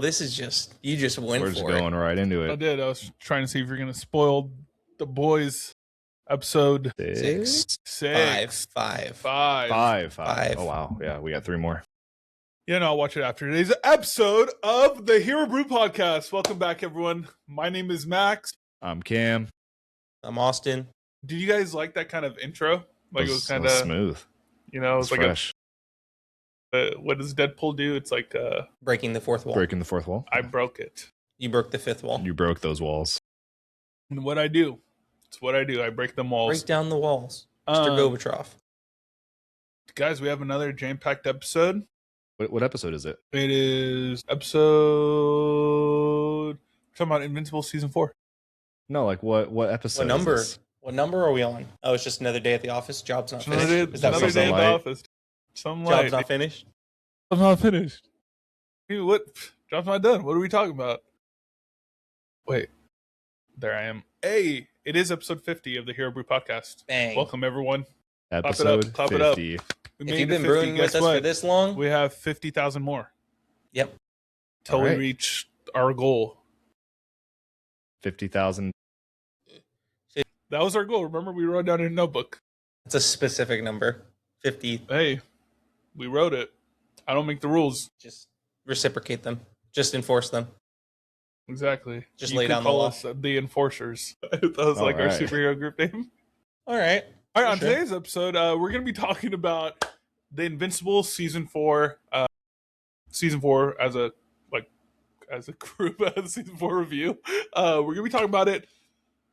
This is just, you just went We're for just it. going right into I it. did. I was trying to see if you're going to spoil the boys episode Six. six. Five. Oh, wow. Yeah, we got 3 more. Yeah, no, I'll watch it after today's episode of the Hero Brew Podcast. Welcome back, everyone. My name is Max. I'm Cam. I'm Austin. Did you guys like that kind of intro? Like it was kind of smooth. You know, it was like fresh. What does Deadpool do? It's like Breaking the fourth wall. Breaking the fourth wall. I broke it. You broke the fifth wall. You broke those walls. And what I do, it's what I do. I break them walls. Break down the walls. Mr. Gorbachev. Guys, we have another jam-packed episode. What episode is it? It is episode... We're talking about Invincible Season 4. No, like what episode? What number? Is this? What number are we on? Oh, it's just another day at the office. Job's not finished. It's another day at the office. Some Job's light. not finished. Job's not finished. Dude, what? Job's not done. What are we talking about? Wait. There I am. Hey, it is episode 50 of the Hero Brew Podcast. Bang. Welcome, everyone. Episode Clap it up. 50. If you've been brewing with us for this long, we have 50,000 more. Yep. Till we reach our goal. 50,000. That was our goal. Remember, we wrote down in a notebook. It's a specific number. 50. Hey, we wrote it. I don't make the rules. Just reciprocate them. Just enforce them. Exactly. Just you lay could down the call law. us the Enforcers. That was like our superhero group name. All right. All right. On today's episode, we're going to be talking about the Invincible season 4. Season 4 as a group, as a season 4 review. We're going to be talking about it.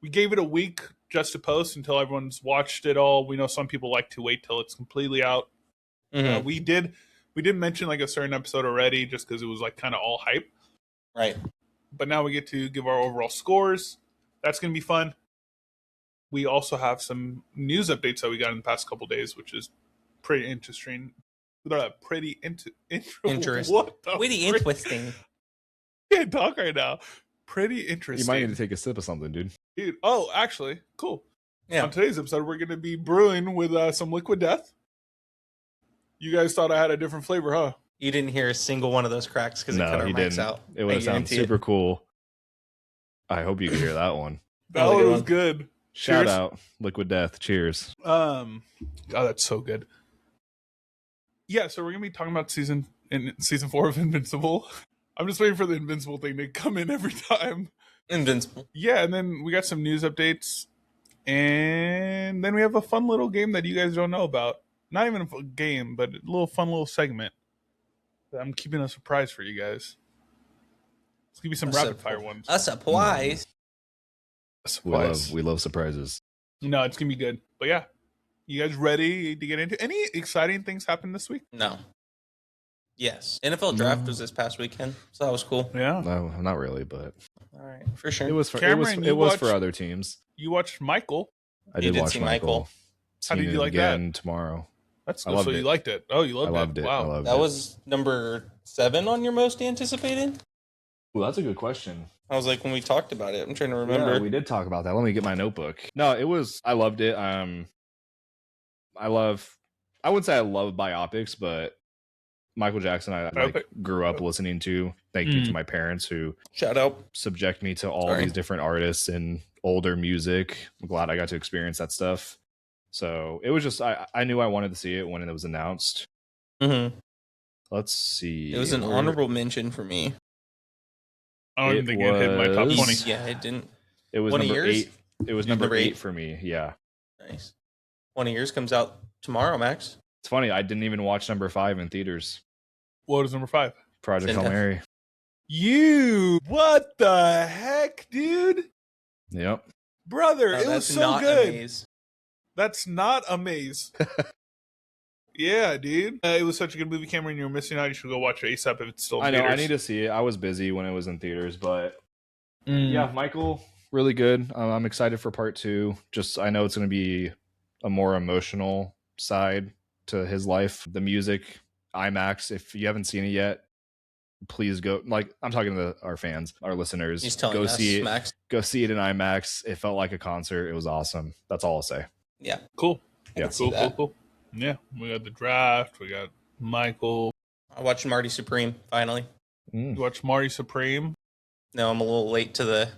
We gave it a week just to post until everyone's watched it all. We know some people like to wait till it's completely out. Mm-hmm. We did mention like a certain episode already just because it was like kind of all hype. Right. But now we get to give our overall scores. That's going to be fun. We also have some news updates that we got in the past couple days, which is pretty interesting. Pretty interesting. What the Pretty frick? interesting. I can't talk right now. Pretty interesting. You might need to take a sip of something, dude. Oh, actually, cool. Yeah. On today's episode, we're going to be brewing with some Liquid Death. You guys thought I had a different flavor, huh? You didn't hear a single one of those cracks because it cut our mics out. It would have sounded super cool. I hope you could hear that one. That one was good. Shout Cheers. out Liquid Death. Cheers. Oh, that's so good. Yeah, so we're gonna be talking about season 4 of Invincible. I'm just waiting for the Invincible thing to come in every time. Invincible. Yeah, and then we got some news updates, and then we have a fun little game that you guys don't know about. Not even a game, but a fun little segment that I'm keeping a surprise for you guys. Let's give you some rapid fire ones. A surprise. We love surprises. No, it's gonna be good. But yeah, you guys ready to get into any exciting things happen this week? No. Yes. NFL draft was this past weekend, so that was cool. Yeah. No, not really, but All right, for sure. it was for Cameron, it was for other teams. You watched Michael. I You did did watch see Michael. How did Seen you it like again tomorrow? That's I good. loved So it. you liked it. Oh, you I loved loved it. Wow. I loved That it. was number 7 on your most anticipated? Well, that's a good question. I was like, when we talked about it, I'm trying to remember. Yeah, we did talk about that. Let me get my notebook. No, it was. I loved it. I wouldn't say I love biopics, but Michael Jackson, I grew up listening to. Thank you to my parents who Shout out. subject me to all these different artists and older music. I'm glad I got to experience that stuff. So it was just, I knew I wanted to see it when it was announced. Mm-hmm. Let's see. It was an honorable mention for me. I don't even think it hit my top 20. Yeah, it didn't. It was 20 number years? 8. It was number 8 for me. Yeah. Nice. 20 years comes out tomorrow, Max. It's funny. I didn't even watch number 5 in theaters. What is number 5? Project Hail Zendesk. Mary. What the heck, dude? Yep. Brother, No, it was that's so not good. Amaze. That's not a maze. Yeah, dude. It was such a good movie, Cameron. You're missing out. You should go watch it ASAP if it's still in I know. theaters. I need to see it. I was busy when it was in theaters, but yeah, Michael, really good. I'm excited for part 2. Just, I know it's going to be a more emotional side to his life. The music, IMAX. If you haven't seen it yet, please go. Like, I'm talking to our fans, our listeners. He's telling go us, see it. Max. Go see it in IMAX. It felt like a concert. It was awesome. That's all I'll say. Yeah. Cool. I Yeah. can see that. Cool. Yeah, we got the draft. We got Michael. I watched Marty Supreme, finally. You watch Mari Supreme? No, I'm a little late to the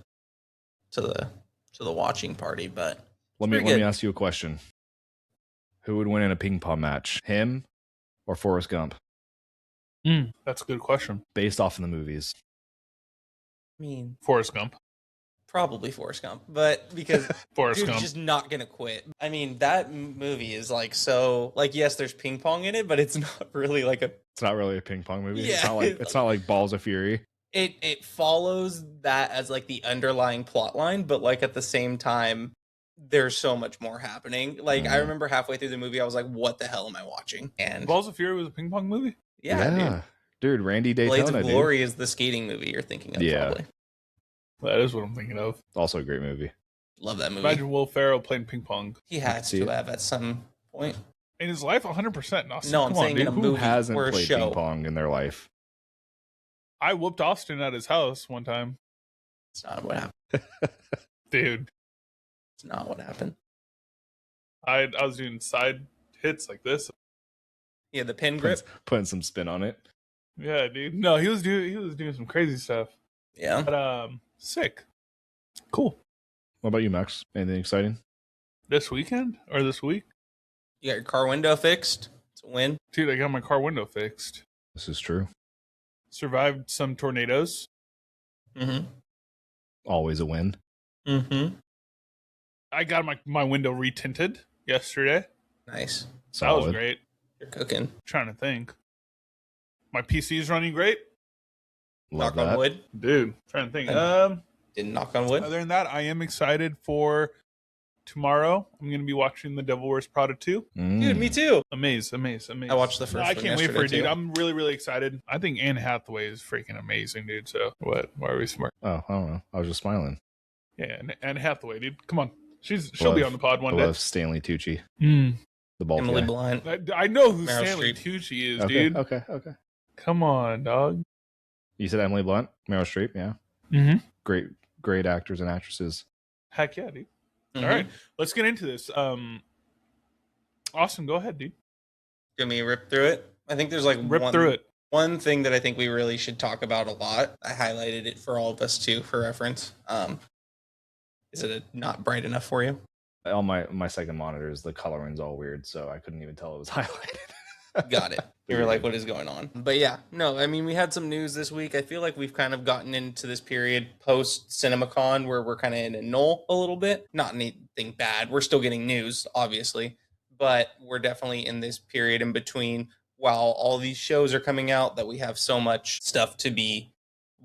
watching party, but let me ask you a question. Who would win in a ping pong match? Him or Forrest Gump? That's a good question. Based off of the movies. I mean, Forrest Gump. Probably Forrest Gump, but because Forrest dude's Gump. just not gonna quit. I mean, that movie is like so like yes, there's ping pong in it, but it's not really like a. It's not really a ping pong movie. Yeah. It's not like Balls of Fury. It follows that as like the underlying plot line, but like at the same time, there's so much more happening. Like I remember halfway through the movie, I was like, "What the hell am I watching?" And Balls of Fury was a ping pong movie? yeah. Dude, Randy Blades Daytona. of Glory is the skating movie you're thinking of. Yeah. Probably. That is what I'm thinking of. Also a great movie. Love that movie. Imagine Will Ferrell playing ping pong. He has to have at some point. In his life, 100%. Austin, No, I'm saying in a Who movie hasn't or a played show. ping pong in their life? I whooped Austin at his house one time. It's not what happened. Dude, It's not what happened. I was doing side hits like this. Yeah, the pin grip. Putting some spin on it. Yeah, dude. No, he was doing some crazy stuff. Yeah. But sick. Cool. What about you, Max? Anything exciting? This weekend or this week? You got your car window fixed. It's a win. Dude, I got my car window fixed. This is true. Survived some tornadoes. Mm-hmm. Always a win. Mm-hmm. I got my window retinted yesterday. Nice. That was Solid. great. You're cooking. Trying to think. My PC is running great. Love Knock that. on wood. Dude, trying to think. Didn't knock on wood. Other than that, I am excited for tomorrow. I'm going to be watching The Devil Wears Prada 2. Dude, me too. Amaze. I watched the first I one can't wait for it, yesterday, dude. too. I'm really, really excited. I think Anne Hathaway is freaking amazing, dude. So what? Why are we smart? Oh, I don't know. I was just smiling. Yeah, Anne Hathaway, dude. Come on. She'll be on the pod one I day. love Stanley Tucci, Mm. the bald Emily guy. Blunt. I know who Meryl Stanley Streep. Tucci is, Okay, dude. okay. Come on, dog. You said Emily Blunt, Meryl Streep, yeah. Mm-hmm. Great actors and actresses. Heck yeah, dude. Mhm. All right, let's get into this. Austin, go ahead, dude. Give me a rip through it. I think there's like Rip through it. one thing that I think we really should talk about a lot. I highlighted it for all of us too, for reference. Is it not bright enough for you? On my second monitors, the coloring's all weird, so I couldn't even tell it was highlighted. Got it. You were like, what is going on? But yeah, no, I mean, we had some news this week. I feel like we've kind of gotten into this period post CinemaCon where we're kind of in a null a little bit. Not anything bad. We're still getting news, obviously, but we're definitely in this period in between while all these shows are coming out that we have so much stuff to be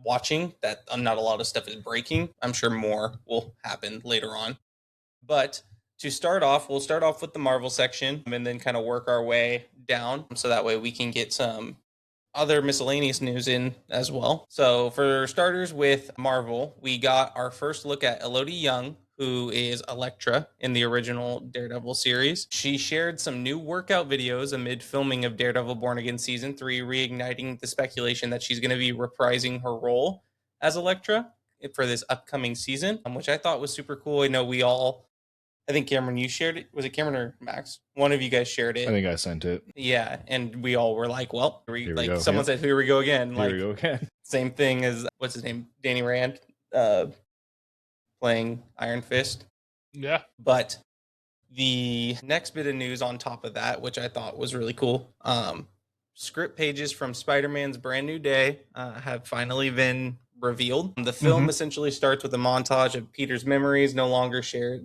watching that not a lot of stuff is breaking. I'm sure more will happen later on. But to start off, we'll start off with the Marvel section and then kind of work our way down so that way we can get some other miscellaneous news in as well. So for starters with Marvel, we got our first look at Elodie Young, who is Elektra in the original Daredevil series. She shared some new workout videos amid filming of Daredevil Born Again Season 3, reigniting the speculation that she's going to be reprising her role as Elektra for this upcoming season, which I thought was super cool. I know I think Cameron, you shared it. Was it Cameron or Max? One of you guys shared it. I think I sent it. Yeah, and we all were like, "Well, Here we go. someone said, here we go again." Here Like we go again. same thing as what's his name, Danny Rand, playing Iron Fist. Yeah. But the next bit of news on top of that, which I thought was really cool, script pages from Spider-Man's Brand New Day have finally been revealed. The film essentially starts with a montage of Peter's memories he no longer shares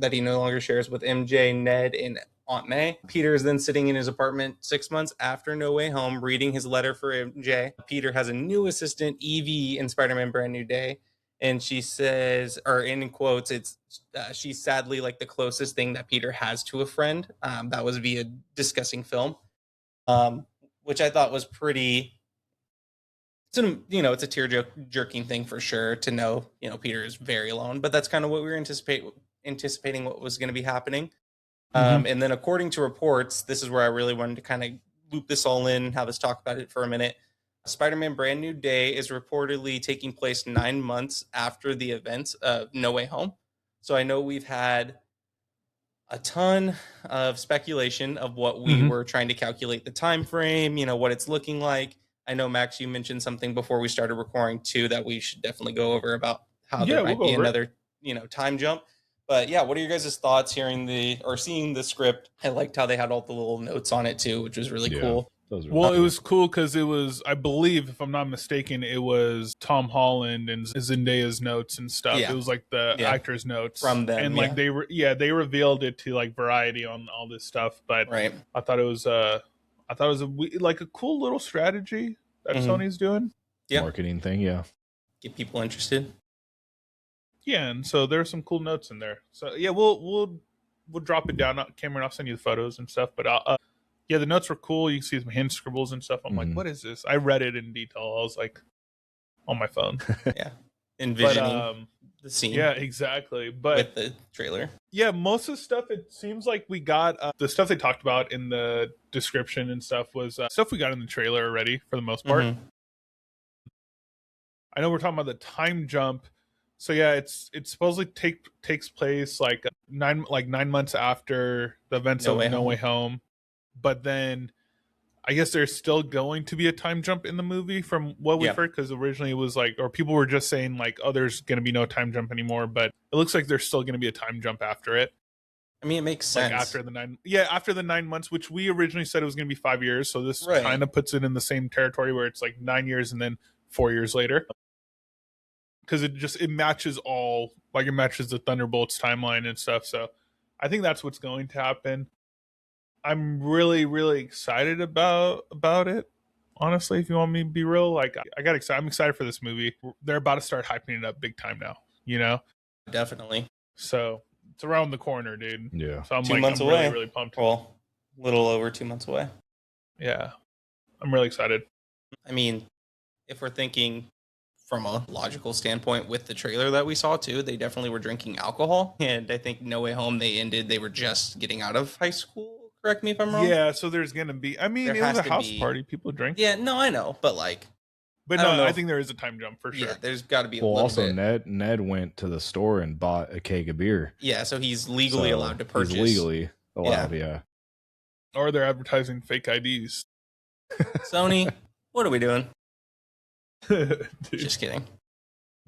with MJ, Ned, and Aunt May. Peter is then sitting in his apartment 6 months after No Way Home, reading his letter for MJ. Peter has a new assistant, Evie, in Spider-Man Brand New Day. And she says, or in quotes, she's sadly like the closest thing that Peter has to a friend. That was via discussing film, which I thought was pretty. It's a tear-jerking thing for sure to know, Peter is very alone, but that's kind of what we were anticipating what was going to be happening. And then according to reports, this is where I really wanted to kind of loop this all in and have us talk about it for a minute. Spider-Man Brand New Day is reportedly taking place 9 months after the events of No Way Home. So I know we've had a ton of speculation of what we were trying to calculate the time frame, what it's looking like. I know, Max, you mentioned something before we started recording too that we should definitely go over about how Yeah, there we'll might go be over it. another, time jump. But yeah, what are your guys' thoughts seeing the script? I liked how they had all the little notes on it too, which was really cool. Well, it was cool because it was, I believe, if I'm not mistaken, it was Tom Holland and Zendaya's notes and stuff. Yeah. It was like the actors' notes From them, and like they revealed it to like Variety on all this stuff. But Right. I thought it was like a cool little strategy that Sony's doing. Yep. Marketing thing, yeah. Get people interested. Yeah, and so there's some cool notes in there. So yeah, we'll drop it down. Cameron, I'll send you the photos and stuff. But yeah, the notes were cool. You can see some hand scribbles and stuff. I'm like, what is this? I read it in detail. I was like, on my phone. Yeah, envisioning the scene. Yeah, exactly. But with the trailer. Yeah, most of the stuff, it seems like we got the stuff they talked about in the description and stuff was stuff we got in the trailer already for the most part. I know we're talking about the time jump. So yeah, it's supposedly takes place like 9 months after the events of No Way Home. But then I guess there's still going to be a time jump in the movie from what we've heard, because originally it was like, or people were just saying like, oh, there's going to be no time jump anymore, but it looks like there's still going to be a time jump after it. I mean, it makes sense. Like after the 9 months, which we originally said it was going to be 5 years. So this kind of puts it in the same territory where it's like 9 years and then 4 years later. Because it matches it matches the Thunderbolts timeline and stuff. So I think that's what's going to happen. I'm really, really excited about it. Honestly, if you want me to be real, like I got excited. I'm excited for this movie. They're about to start hyping it up big time now, you know? Definitely. So it's around the corner, dude. Yeah. So I'm 2 months away. really, really pumped. Well, a little over 2 months away. Yeah. I'm really excited. I mean, if we're thinking from a logical standpoint with the trailer that we saw too, they definitely were drinking alcohol. And I think No Way Home, they were just getting out of high school. Correct me if I'm wrong. Yeah, so there's gonna be. I mean, it was a house party. People drink. Yeah, no, I know, but like, I think there is a time jump for sure. Yeah, there's got to be. Well, also bit. Ned went to the store and bought a keg of beer. Yeah, so he's legally allowed to purchase. He's legally allowed, yeah. Or they're advertising fake IDs. Sony, what are we doing? Just kidding.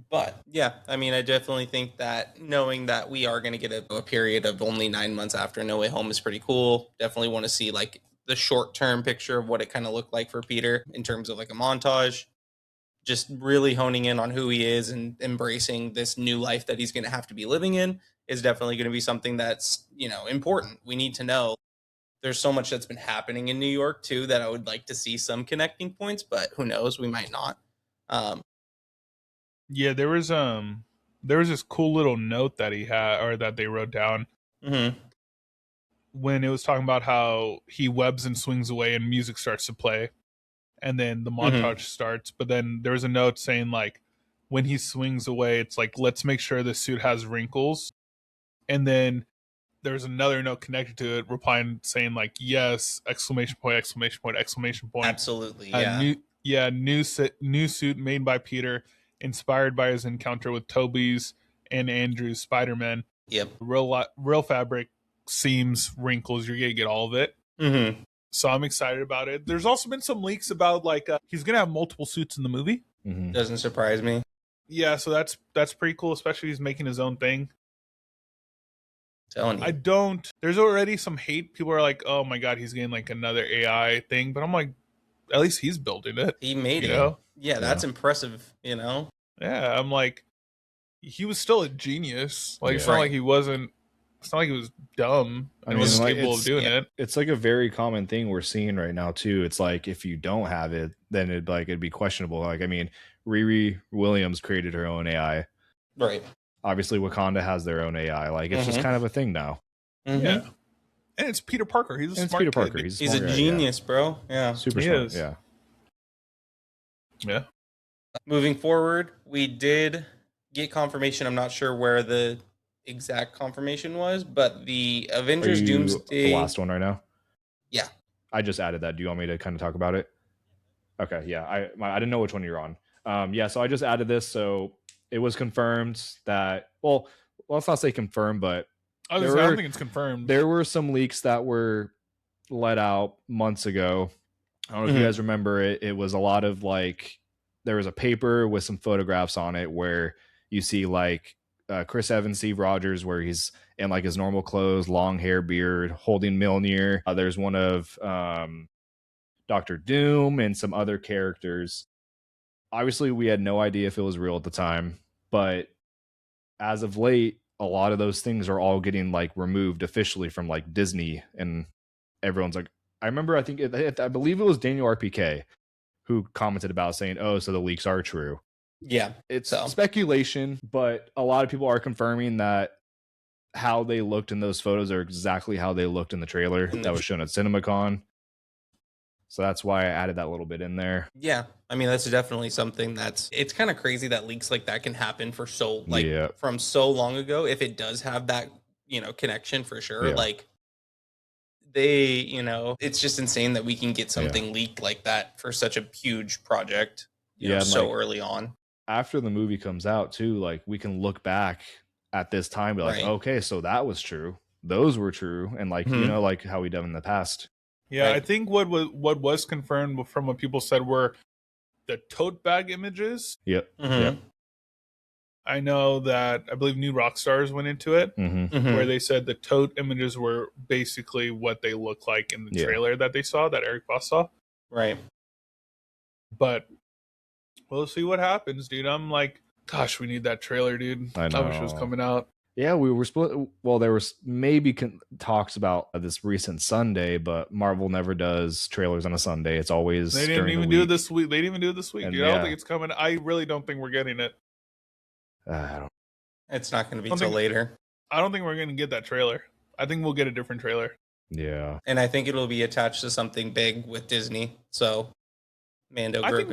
But yeah, I mean, I definitely think that knowing that we are going to get a period of only 9 months after No Way Home is pretty cool. Definitely want to see like the short-term picture of what it kind of looked like for Peter in terms of like a montage. Just really honing in on who he is and embracing this new life that he's going to have to be living in is definitely going to be something that's, important. We need to know. There's so much that's been happening in New York too that I would like to see some connecting points, but who knows? We might not. Yeah, there was this cool little note that he had, or that they wrote down, when it was talking about how he webs and swings away and music starts to play, and then the montage starts. But then there was a note saying like, when he swings away, it's like, let's make sure the suit has wrinkles. And then there's another note connected to it, replying saying like, yes, exclamation point, exclamation point, exclamation point. Absolutely, yeah. New suit made by Peter, inspired by his encounter with Tobey's and Andrew's Spider-Man. Yep. Real fabric, seams, wrinkles. You're gonna get all of it. So I'm excited about it. There's also been some leaks about like he's gonna have multiple suits in the movie. Doesn't surprise me. Yeah, so that's pretty cool. Especially he's making his own thing. Telling you. There's already some hate. People are like, oh my god, he's getting like another AI thing. But I'm like, at least he's building it. He made it. Yeah, that's impressive, Yeah, I'm like, he was still a genius. Like, it's not like he wasn't, it's not like he was dumb. I mean, was capable of doing it. It's like a very common thing we're seeing right now, too. It's like, if you don't have it, then it'd be questionable. Like, I mean, Riri Williams created her own AI. Right. Obviously, Wakanda has their own AI. Like, it's just kind of a thing now. Yeah. And it's Peter Parker. He's a smart kid. He's a genius, bro. Yeah. Super smart. Yeah. Yeah. Moving forward, we did get confirmation. I'm not sure where the exact confirmation was, but the Avengers Doomsday. The last one right now? Yeah. I just added that. Do you want me to kind of talk about it? Okay. Yeah. I didn't know which one you're on. Yeah. So I just added this. So it was confirmed that, well, let's not say confirmed, but I don't think it's confirmed. There were some leaks that were let out months ago I don't know if you guys remember it. It was a lot of like, there was a paper with some photographs on it where you see like Chris Evans, Steve Rogers, where he's in like his normal clothes, long hair, beard, holding Mjolnir. There's one of Doctor Doom and some other characters. Obviously, we had no idea if it was real at the time, but as of late, a lot of those things are all getting like removed officially from like Disney, and everyone's like, I remember, I believe it was Daniel RPK who commented about saying, "Oh, so the leaks are true." Yeah, it's speculation, but a lot of people are confirming that how they looked in those photos are exactly how they looked in the trailer that was shown at CinemaCon. So that's why I added that little bit in there. Yeah. I mean, that's definitely something it's kind of crazy that leaks like that can happen for from so long ago. If it does have that, connection for sure. Yeah. Like it's just insane that we can get something leaked like that for such a huge project, so like, early on. After the movie comes out too, like we can look back at this time, be like, okay, so that was true. Those were true. And like, like how we done in the past. Yeah, right. I think what was confirmed from what people said were the tote bag images. Yep. Yep. I know that I believe New Rockstars went into it, where they said the tote images were basically what they look like in the trailer that they saw, that Eric Voss saw. Right. But we'll see what happens, dude. I'm like, gosh, we need that trailer, dude. I know. I wish it was coming out. Yeah, we were split. Well, there was maybe talks about this recent Sunday, but Marvel never does trailers on a Sunday. It's always they didn't even do it this week. They didn't even do it this week. Dude, I don't think it's coming. I really don't think we're getting it. It's not going to be till later. I don't think we're going to get that trailer. I think we'll get a different trailer. Yeah, and I think it'll be attached to something big with Disney. So, Mando. I think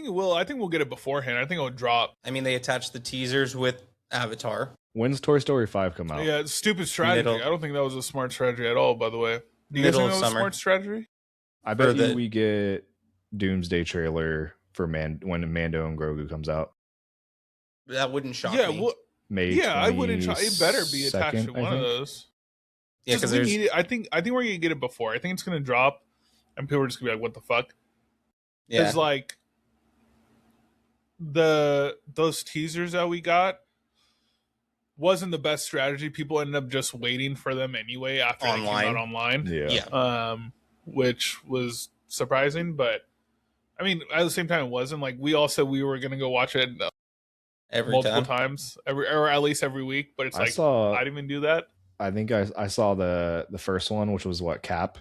it will. I think we'll get it beforehand. I think it'll drop. I mean, they attached the teasers with Avatar. When's Toy Story 5 come out? Yeah, it's stupid strategy. I don't think that was a smart strategy at all, by the way. Do you guys think that was a smart strategy? I bet we get Doomsday trailer for when Mando and Grogu comes out. That wouldn't shock me. May I wouldn't shock. It better be attached to one of those. Yeah, because we need it. I think we're gonna get it before. I think it's gonna drop, and people are just gonna be like, "What the fuck?" Yeah. Because like those teasers that we got wasn't the best strategy. People ended up just waiting for them anyway after they came out online. Yeah. Which was surprising, but I mean, at the same time, it wasn't. Like we all said we were gonna go watch it multiple times, or at least every week. But it's I didn't even do that. I think I saw the first one, which was Cap,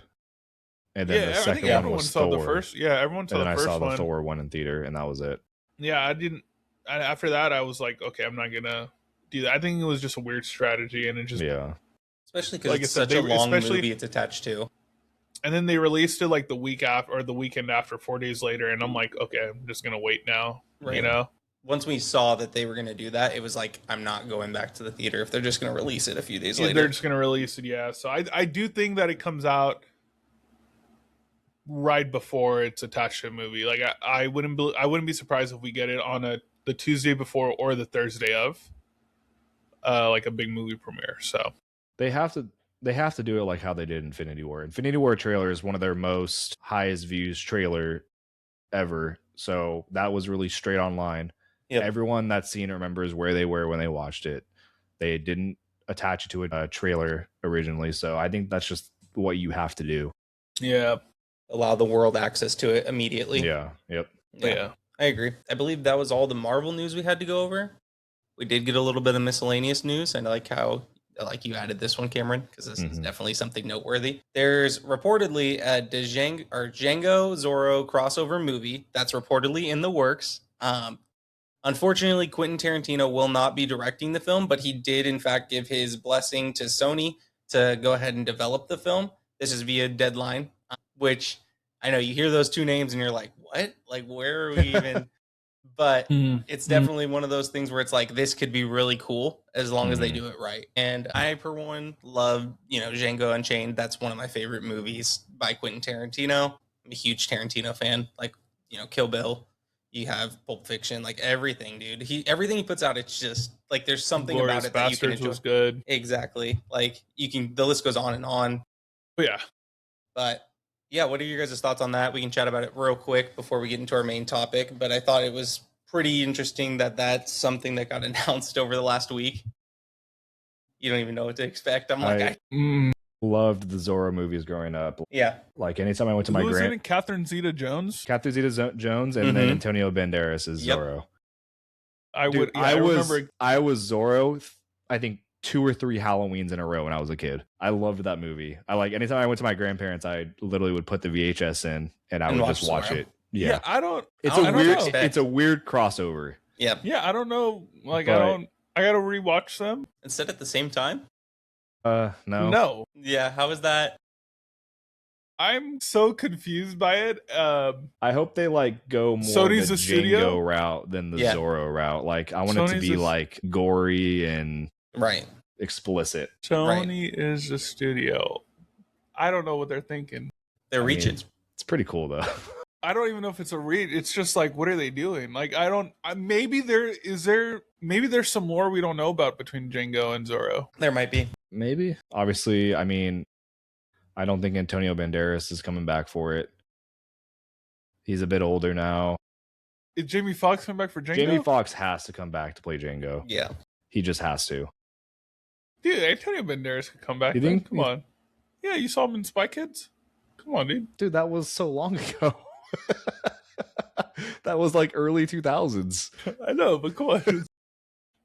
and then the second one was Thor. The first. Yeah, everyone saw the first one. And then I saw the Thor one in theater, and that was it. Yeah, I didn't. After that, I was like, okay, I'm not gonna do that. I think it was just a weird strategy, and it just especially because it's such a long movie it's attached to. And then they released it like the week after, or the weekend after, 4 days later, and I'm like, okay, I'm just gonna wait now. Right. Once we saw that they were going to do that, it was like, I'm not going back to the theater if they're just going to release it a few days later. They're just going to release it, yeah. So I do think that it comes out right before it's attached to a movie. Like I wouldn't be surprised if we get it on the Tuesday before or the Thursday of, like a big movie premiere. So they have to do it like how they did Infinity War. Infinity War trailer is one of their most highest views trailer ever. So that was released straight online. Yep. Everyone that's seen it remembers where they were when they watched it. They didn't attach it to a trailer originally, so I think that's just what you have to do. Yeah. Allow the world access to it immediately. Yeah. Yep. Yeah. I agree. I believe that was all the Marvel news we had to go over. We did get a little bit of miscellaneous news, and I like how you added this one, Cameron, because this is definitely something noteworthy. There's reportedly a Django Zorro crossover movie that's reportedly in the works. Unfortunately, Quentin Tarantino will not be directing the film, but he did, in fact, give his blessing to Sony to go ahead and develop the film. This is via Deadline, which I know you hear those two names and you're like, what? Like, where are we even? But it's definitely one of those things where it's like, this could be really cool as long as they do it right. And I, for one, love, Django Unchained. That's one of my favorite movies by Quentin Tarantino. I'm a huge Tarantino fan. Like, Kill Bill. You have Pulp Fiction, like everything, dude. Everything he puts out, it's just like there's something Glorious about it Bastards that you can enjoy. Was good. Exactly. Like the list goes on and on. Yeah. But Yeah, what are your guys' thoughts on that? We can chat about it real quick before we get into our main topic, but I thought it was pretty interesting that that's something that got announced over the last week. You don't even know what to expect. I'm like, loved the Zorro movies growing up. Yeah. Like anytime I went to my Who was in it? Catherine Zeta-Jones? Catherine Zeta-Jones, and then Antonio Banderas is Zorro. I was Zorro, I think 2 or 3 Halloweens in a row when I was a kid. I loved that movie. I like anytime I went to my grandparents, I literally would put the VHS in and I would just watch it. Yeah. It's a weird crossover. Yeah. Yeah, I don't know. Like I gotta rewatch them. Instead at the same time? No. Yeah, how is that? I'm so confused by it. I hope they like go more Sony's the a Django studio route than the Zorro route. Like I want it to be like gory and explicit. Sony is a studio. I don't know what they're thinking. They're reaching. It's pretty cool though. I don't even know if it's a read. It's just like, what are they doing? Like, maybe there's some more we don't know about between Django and Zorro. There might be. Maybe. Obviously, I mean, I don't think Antonio Banderas is coming back for it. He's a bit older now. Is Jamie Foxx coming back for Django? Jamie Foxx has to come back to play Django. Yeah. He just has to. Dude, Antonio Banderas could come back. You think? Come on. Yeah, you saw him in Spy Kids? Come on, dude. Dude, that was so long ago. That was like early 2000s. I know, but come on.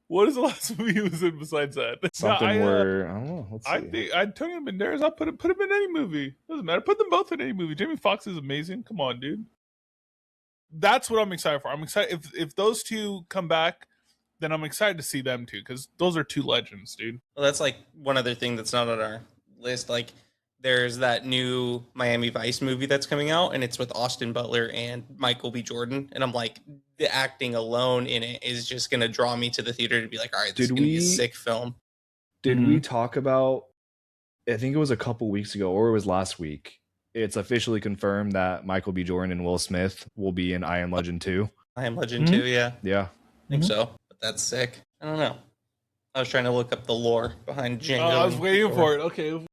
What is the last movie he was in besides that? Something I don't know. Let's see. I think Antonio Banderas, I'll put him in any movie. Doesn't matter. Put them both in any movie. Jamie Foxx is amazing. Come on, dude. That's what I'm excited for. I'm excited if those two come back, then I'm excited to see them too, because those are two legends, dude. Well, that's like one other thing that's not on our list. Like, there's that new Miami Vice movie that's coming out, and it's with Austin Butler and Michael B. Jordan. And I'm like, the acting alone in it is just going to draw me to the theater to be like, all right, this is going to be a sick film. Did we talk about, I think it was a couple weeks ago, or it was last week, it's officially confirmed that Michael B. Jordan and Will Smith will be in I Am Legend 2. I Am Legend 2, yeah. Yeah. I think so. But that's sick. I don't know. I was trying to look up the lore behind Django. I was waiting for it. Okay.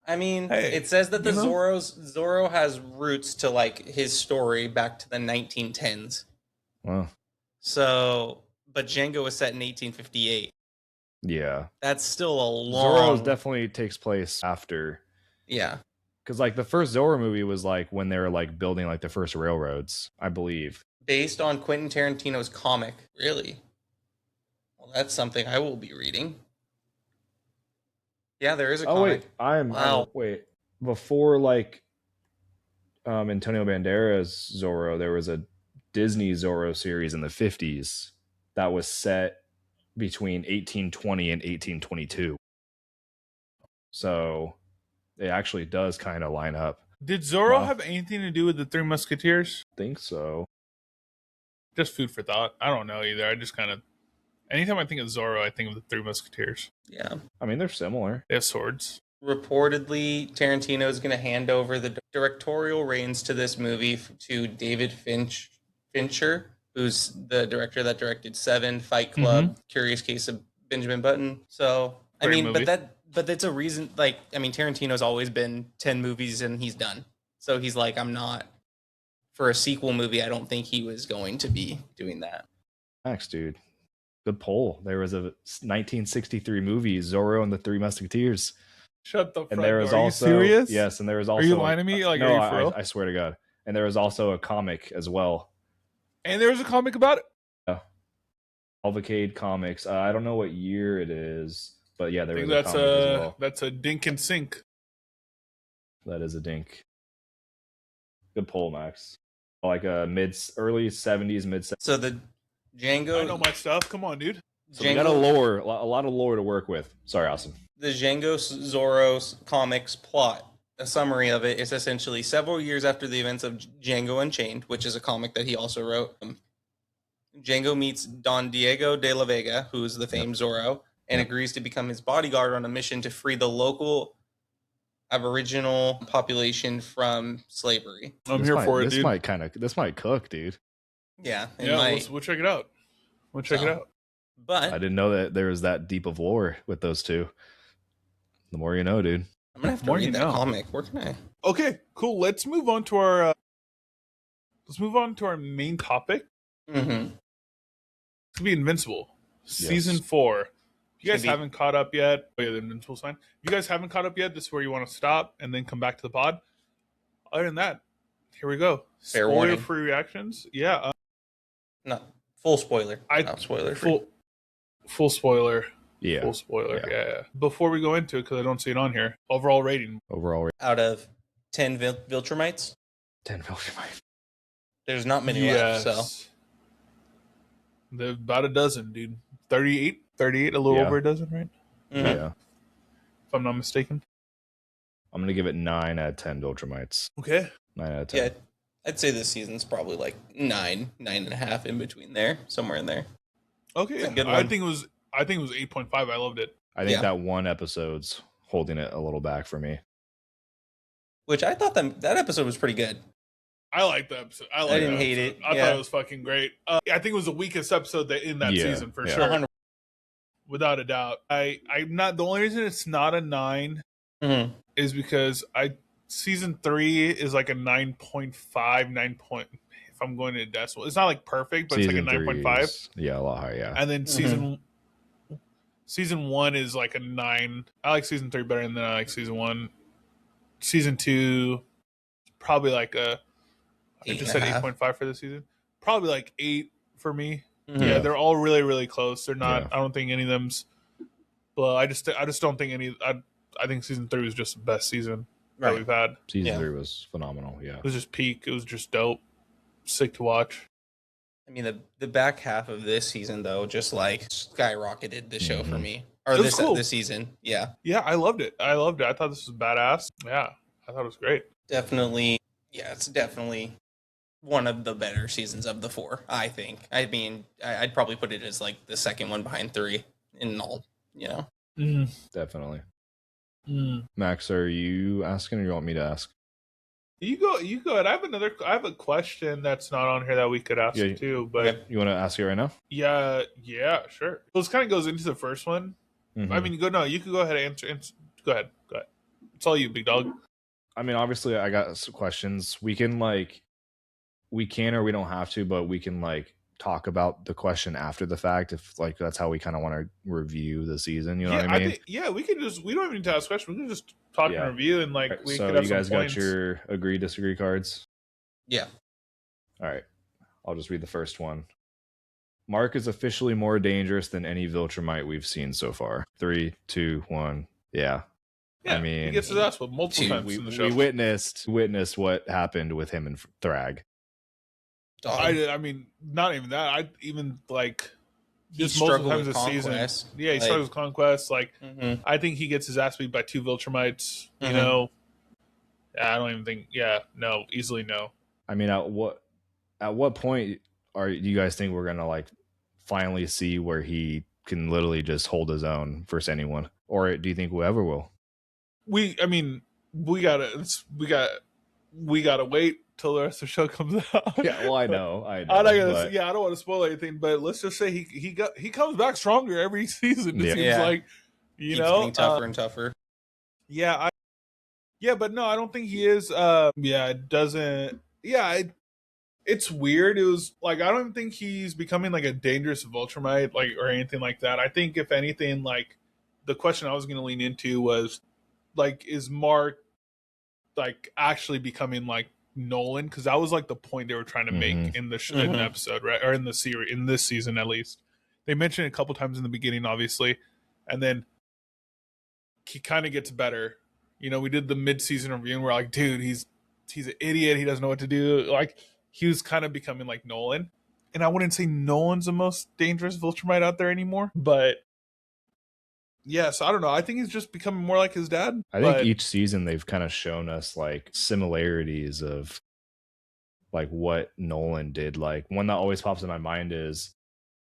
I mean, it says that Zorro has roots to like his story back to the 1910s. Wow. So, but Django was set in 1858. Yeah. That's still a long... Zorro definitely takes place after. Yeah. Because like the first Zorro movie was like when they were like building like the first railroads, I believe. Based on Quentin Tarantino's comic. Really? Well, that's something I will be reading. Yeah, there is a comic. Wait. Before like Antonio Banderas Zorro, there was a Disney Zorro series in the 50s that was set between 1820 and 1822. So it actually does kind of line up. Did Zorro have anything to do with the Three Musketeers? I think so. Just food for thought. I don't know either. I just kind of... Anytime I think of Zorro, I think of the Three Musketeers. Yeah. I mean, they're similar. They have swords. Reportedly, Tarantino is going to hand over the directorial reins to this movie to David Fincher, who's the director that directed Seven, Fight Club, Curious Case of Benjamin Button. So, Great movie. but that's a reason. Like, I mean, Tarantino's always been 10 movies and he's done. So he's like, I'm not for a sequel movie. I don't think he was going to be doing that. Thanks, dude. Good poll. There was a 1963 movie, Zorro and the Three Musketeers. Shut the front and there was door. also, are you serious? Yes, and there was also... Are you lying to me? Like, no, are you for real? I swear to God. And there was also a comic as well. And there was a comic about it? Yeah. Alvacade Comics. I don't know what year it is, but yeah, there was a comic as well. That's a dink and sink. That is a dink. Good poll, Max. Like a early 70s, mid 70s. So the Django... I know my stuff. Come on, dude. So we got a lot of lore to work with. Sorry, Austin. The Django Zorro comics plot, a summary of it, is essentially several years after the events of Django Unchained, which is a comic that he also wrote. Django meets Don Diego de la Vega, who is the famed Zorro, and agrees to become his bodyguard on a mission to free the local Aboriginal population from slavery. I'm here for it, dude. This might cook, dude. Yeah. We'll check it out. But I didn't know that there was that deep of lore with those two. The more you know, dude. I'm gonna have to More read you that know. comic. Where can I? Okay, cool. Let's move on to our main topic. Mm-hmm. It's gonna be Invincible, season 4. If you guys haven't caught up yet, the Invincible sign. If you guys haven't caught up yet, this is where you want to stop and then come back to the pod. Other than that, here we go. Fair warning. Spoiler-free reactions. Yeah. Not full spoiler. Not spoiler free. Full spoiler. Yeah. Full spoiler. Yeah. Before we go into it, because I don't see it on here, overall rating. Out of 10 Viltrumites? 10 Viltrumites. There's not many left, so. There's about a dozen, dude. 38, a little over a dozen, right? Mm-hmm. Yeah. If I'm not mistaken. I'm going to give it 9 out of 10 Viltrumites. Okay. 9 out of 10. Yeah, I'd say this season's probably like 9.5 in between there, somewhere in there. Okay. It's a good one. I think it was 8.5. I loved it. I think that one episode's holding it a little back for me. Which I thought that episode was pretty good. I liked the episode. I didn't hate it. I thought it was fucking great. I think it was the weakest episode in that season for sure. 100%. Without a doubt. I'm not, the only reason it's not a 9 is because season 3 is like a 9.5, 9 point. If I'm going to decimal, it's not like perfect, but Season it's like a 9.5. Yeah, a lot higher. Yeah, and then season 1 is like a 9. I like season 3 better than I like season 1. Season 2, probably like I just said 8.5 for this season. Probably like 8 for me. Mm-hmm. Yeah, they're all really, really close. They're not. Yeah. I don't think any of them's. But I just don't think any. I think season 3 was just the best season that we've had. Season 3 was phenomenal. Yeah, it was just peak. It was just dope. Sick to watch. I mean, the back half of this season though, just like skyrocketed the show for me. Or this season. Yeah. Yeah, I loved it. I thought this was badass. Yeah, I thought it was great. Definitely. Yeah, it's definitely one of the better seasons of the 4, I think. I mean, I'd probably put it as like the second one behind 3 in all, Definitely. Max, are you asking or you want me to ask? You go ahead. I have a question that's not on here that we could ask too, but you want to ask it right now? Yeah, sure. Well, this kind of goes into the first one. I mean, you could go ahead and answer. Go ahead. It's all you, big dog. I mean, obviously I got some questions. We can or we don't have to, but we can talk about the question after the fact if that's how we kind of want to review the season. You know what I mean? We can just, we don't even need to ask questions. We can just talk and review and we so could have you guys got your agree disagree cards? Yeah. All right. I'll just read the first one. Mark is officially more dangerous than any Viltrumite we've seen so far. 3, 2, 1. Yeah. I mean, he gets his ass with multiple times in the show. We witnessed what happened with him and Thrag. I mean, not even that. Just multiple times this season. Yeah, he struggles with conquest. I think he gets his ass beat by 2 Viltrumites. You know, I don't even think. Yeah, no, easily no. I mean, at what point do you guys think we're gonna finally see where he can literally just hold his own versus anyone, or do you think whoever will? We gotta wait till the rest of the show comes out. Yeah, well, I know. I don't want to spoil anything, but let's just say he comes back stronger every season. It seems like, keeps getting tougher and tougher. Yeah, but no, I don't think he is. It doesn't. Yeah, it's weird. It was I don't even think he's becoming a dangerous Viltrumite or anything like that. I think if anything, the question I was going to lean into was is Mark actually becoming Nolan, because that was the point they were trying to make in the in the episode, right, or in the series, in this season at least. They mentioned it a couple times in the beginning, obviously, and then he kind of gets better. We did the mid-season review and we're dude, he's an idiot, he doesn't know what to do. He was kind of becoming like Nolan, and I wouldn't say Nolan's the most dangerous Viltrumite out there anymore, but yeah, so I don't know. I think he's just becoming more like his dad. I think each season they've kind of shown us similarities of what Nolan did. One that always pops in my mind is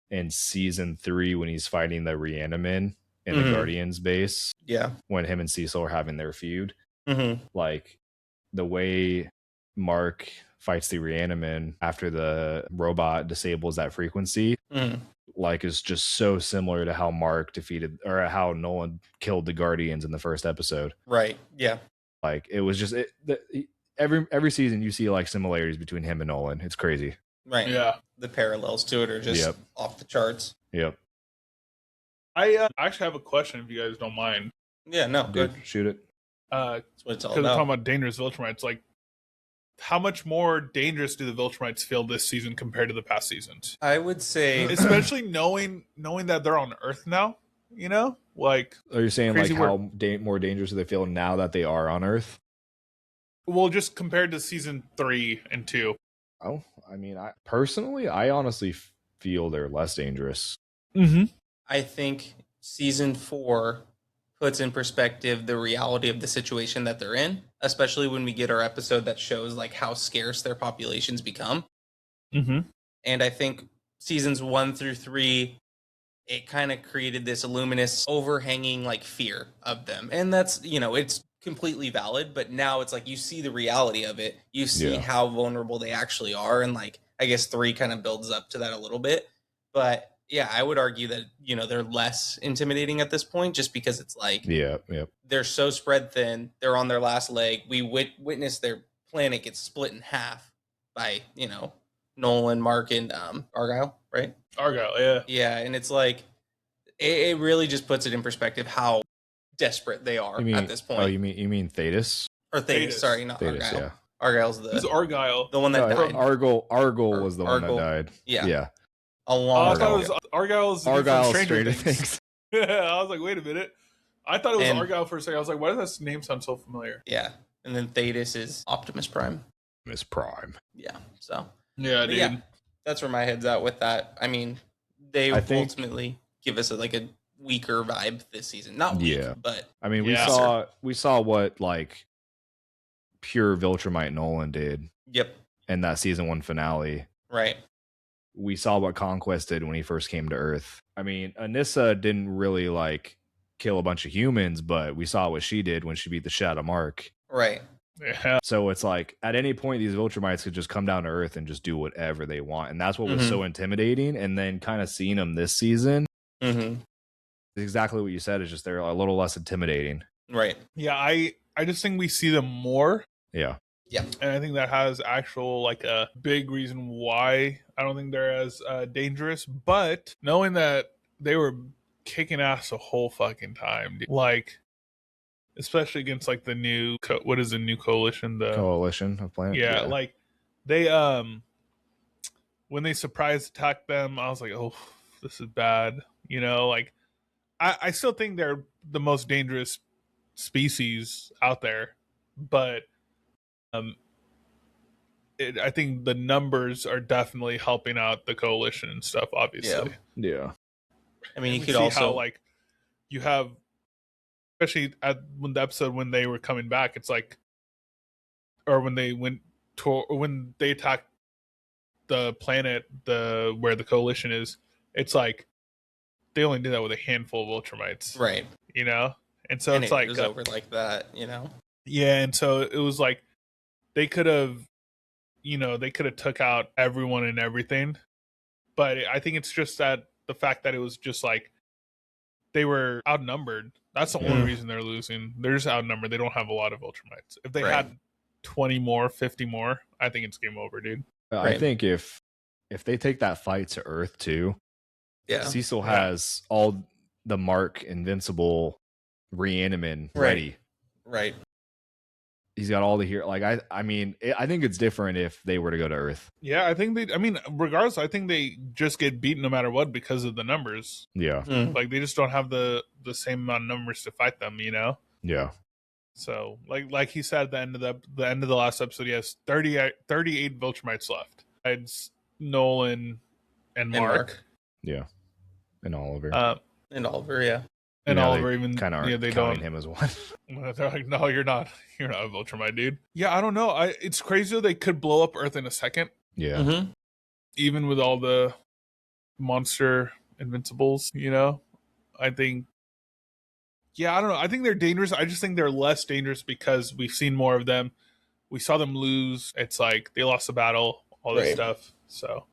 in season 3 when he's fighting the Reanimin in the Guardians base. Yeah. When him and Cecil are having their feud. The way Mark fights the Reanimin after the robot disables that frequency. like is just so similar to how Mark defeated or how Nolan killed the Guardians in the first episode. Right. Yeah. Like it was just every season you see like similarities between him and Nolan. It's crazy. Right. Yeah. The parallels to it are just off the charts. Yep. I actually have a question if you guys don't mind. Yeah, no, good. Shoot it. That's what it's all Because we're talking about. about dangerous Viltrumites, like how much more dangerous do the Viltrumites feel this season compared to the past seasons? I would say, Especially knowing that they're on Earth now, you know? Like, Are you saying like crazy how more dangerous do they feel now that they are on Earth? well, just compared to season 3 and 2. Oh, I mean, I honestly feel they're less dangerous. Mm-hmm. I think season 4 puts in perspective the reality of the situation that they're in, especially when we get our episode that shows like how scarce their populations become. Mm-hmm. And I think seasons 1 through 3, it kind of created this luminous overhanging like fear of them. And that's, it's completely valid, but now it's like you see the reality of it. You see how vulnerable they actually are. And like, I guess 3 kind of builds up to that a little bit. But yeah, I would argue that, they're less intimidating at this point just because it's like, they're so spread thin. They're on their last leg. We witness their planet get split in half by, Nolan, Mark, and Argyle, right? Argyle, yeah. Yeah, and it's like, it really just puts it in perspective how desperate they are at this point. Oh, you mean Thetis? Or Thetis, sorry, not Thetis, Argyle. yeah. Argyle's Who's Argyle? the one that died. Argyle was the one that died. Yeah. I thought Argyle. it was Argyle Stranger Things. Yeah, I was like, wait a minute. I thought it was Argyle for a second. I was like, why does that name sound so familiar? Yeah. And then Thetis is Optimus Prime. Miss Prime. Yeah. So. Yeah, dude. Yeah, that's where my head's at with that. I mean, they ultimately give us a weaker vibe this season. Not weak, but I mean, we saw what like pure Viltrumite Nolan did. Yep. In that season 1 finale. Right. We saw what Conquest did when he first came to Earth. I mean, Anissa didn't really like kill a bunch of humans, but we saw what she did when she beat the Shadow Mark. Right. Yeah. So it's like at any point these Viltrumites could just come down to Earth and just do whatever they want, and that's what was so intimidating. And then kind of seeing them this season, exactly what you said. Is just they're a little less intimidating. Right. Yeah, I just think we see them more. Yeah. Yeah. And I think that has actual like a big reason why I don't think they're as dangerous. But knowing that they were kicking ass the whole fucking time, dude. Like, especially against like the new what is the new coalition? The Coalition of Planets. Yeah, like they when they surprise attacked them, I was like, oh, this is bad. Like I still think they're the most dangerous species out there, but I think the numbers are definitely helping out the coalition and stuff. Obviously, yeah. I mean, you could see also how, like, you have, especially when the episode when they were coming back, it's like, or when they went to, or when they attacked the planet, where the coalition is, it's like they only did that with a handful of Ultramites, right? And so it's like it was over like that, Yeah, and so it was like they could have, took out everyone and everything, but I think it's just that the fact that it was just like they were outnumbered. That's the only reason they're losing. They're just outnumbered. They don't have a lot of Ultramites. If they had 20 more, 50 more, I think it's game over, dude. I think if they take that fight to Earth too, Cecil has all the Mark Invincible Reanimin ready. Right. He's got all the hero. Like I mean, I think it's different if they were to go to Earth. Yeah, I think regardless, I think they just get beat no matter what because of the numbers. Yeah. Like they just don't have the same amount of numbers to fight them, Yeah. So like he said at the end of the last episode, he has 38 Viltrumites left. It's Nolan and Mark. Yeah. And Oliver. And Oliver, yeah. And Oliver even kind of they counting don't him as one. They're like, no, you're not a Viltrumite, dude. Yeah, I don't know. It's crazy though. They could blow up Earth in a second. Yeah. Even with all the monster invincibles, I think. Yeah, I don't know. I think they're dangerous. I just think they're less dangerous because we've seen more of them. We saw them lose. It's like they lost the battle, all this stuff. So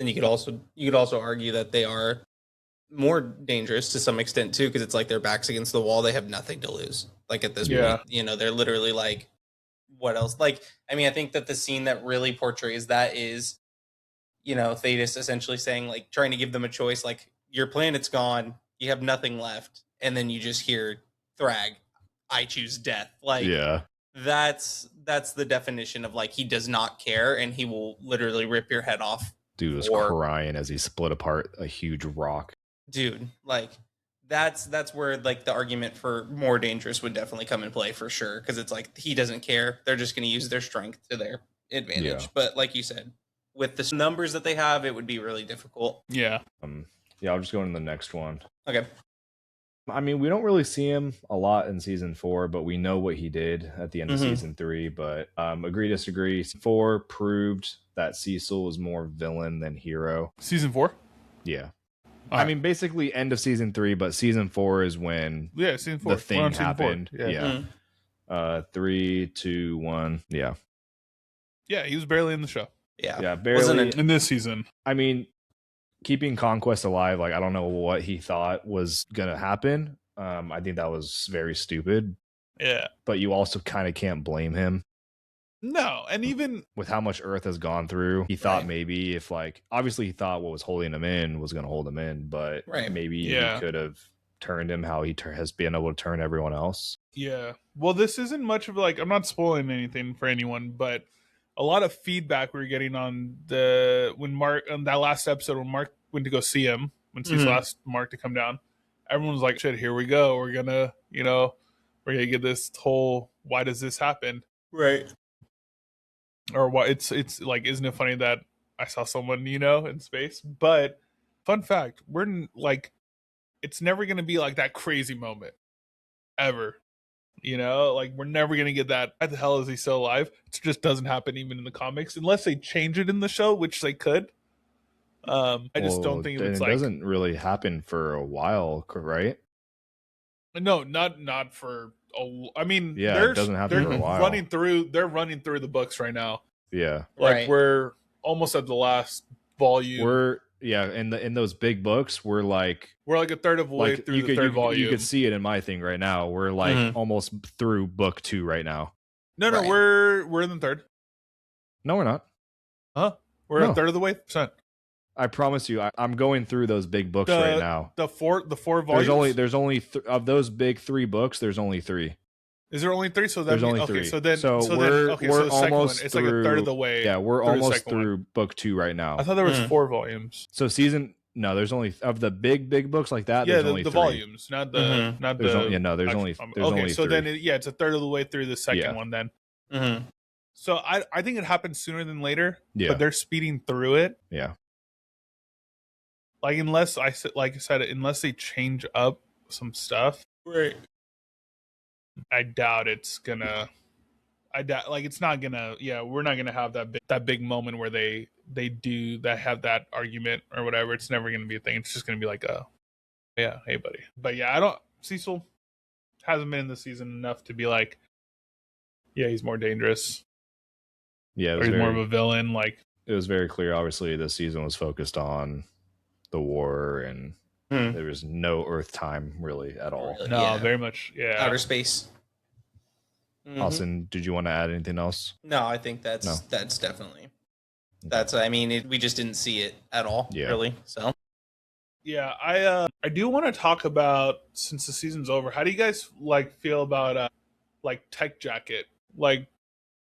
then you could also argue that they are more dangerous to some extent too, because it's like their backs against the wall. They have nothing to lose. Like at this point, they're literally like, what else? Like, I mean, I think that the scene that really portrays that is, Thetis essentially saying, like, trying to give them a choice, like, your planet's gone, you have nothing left, and then you just hear Thrag, I choose death. Like, that's the definition of, like, he does not care, and he will literally rip your head off. Dude was crying as he split apart a huge rock. Dude, like, that's where, like, the argument for more dangerous would definitely come in play for sure, because it's like, he doesn't care. They're just going to use their strength to their advantage. But like you said, with the numbers that they have, it would be really difficult. Yeah. I'll just go into the next one. Okay. I mean, we don't really see him a lot in season 4, but we know what he did at the end of season 3. But agree, disagree. 4 proved that Cecil was more villain than hero. Season 4? Yeah. I mean, basically end of season 3, but season 4 is when season 4. The thing happened. 4. Yeah. 3, 2, 1. Yeah. Yeah, he was barely in the show. Yeah, barely in this season. I mean, keeping Conquest alive, like, I don't know what he thought was gonna happen. I think that was very stupid. Yeah. But you also kind of can't blame him. No, and even with how much Earth has gone through, he thought maybe if, like, obviously he thought what was holding him in was going to hold him in, but maybe he could have turned him how he has been able to turn everyone else. Yeah. Well, this isn't much of, like, I'm not spoiling anything for anyone, but a lot of feedback we were getting on when Mark, on that last episode when Mark went to go see him, when Cecil asked Mark to come down, everyone was like, shit, here we go. We're gonna get this whole, why does this happen? Right. Or why it's like, isn't it funny that I saw someone, in space? But fun fact, we're like, it's never going to be like that crazy moment ever. Like, we're never going to get that. Why the hell is he still alive? It just doesn't happen even in the comics unless they change it in the show, which they could. I just don't think it's it doesn't really happen for a while, right? No, not for. I mean, it doesn't happen for a while. They're running through the books right now. Yeah, like we're almost at the last volume. In those big books, we're like a third of the way through the third volume. You could see it in my thing right now. We're like almost through book 2 right now. No, we're in the third. No, we're not. Huh? We're a third of the way. I promise you, I'm going through those big books right now. The four volumes. There's only of those big 3 books. There's only 3. Is there only 3? So there's only 3. Okay, so then we're the almost one, it's through, like a third of the way. Yeah, we're almost through book 2 right now. I thought there was 4 volumes. So there's only of the big books like that. Yeah, there's only the 3. Volumes, not the there's only okay. So 3. then it's a third of the way through the second one then. Mm-hmm. So I think it happens sooner than later. Yeah, but they're speeding through it. Yeah. Like, unless they change up some stuff, right? I doubt it's gonna. It's not gonna. Yeah, we're not gonna have that big moment where they have that argument or whatever. It's never gonna be a thing. It's just gonna be like, hey buddy. But yeah, Cecil hasn't been in the season enough to be like, yeah, he's more dangerous. Yeah, or he's more of a villain. Like, it was very clear. Obviously, this season was focused on the war, and there was no Earth time really at all. No, very much. Yeah, outer space. Austin, did you want to add anything else? No, I think that's definitely. I mean, we just didn't see it at all. Yeah. Really. So. Yeah, I do want to talk about, since the season's over, how do you guys feel about Tech Jacket, like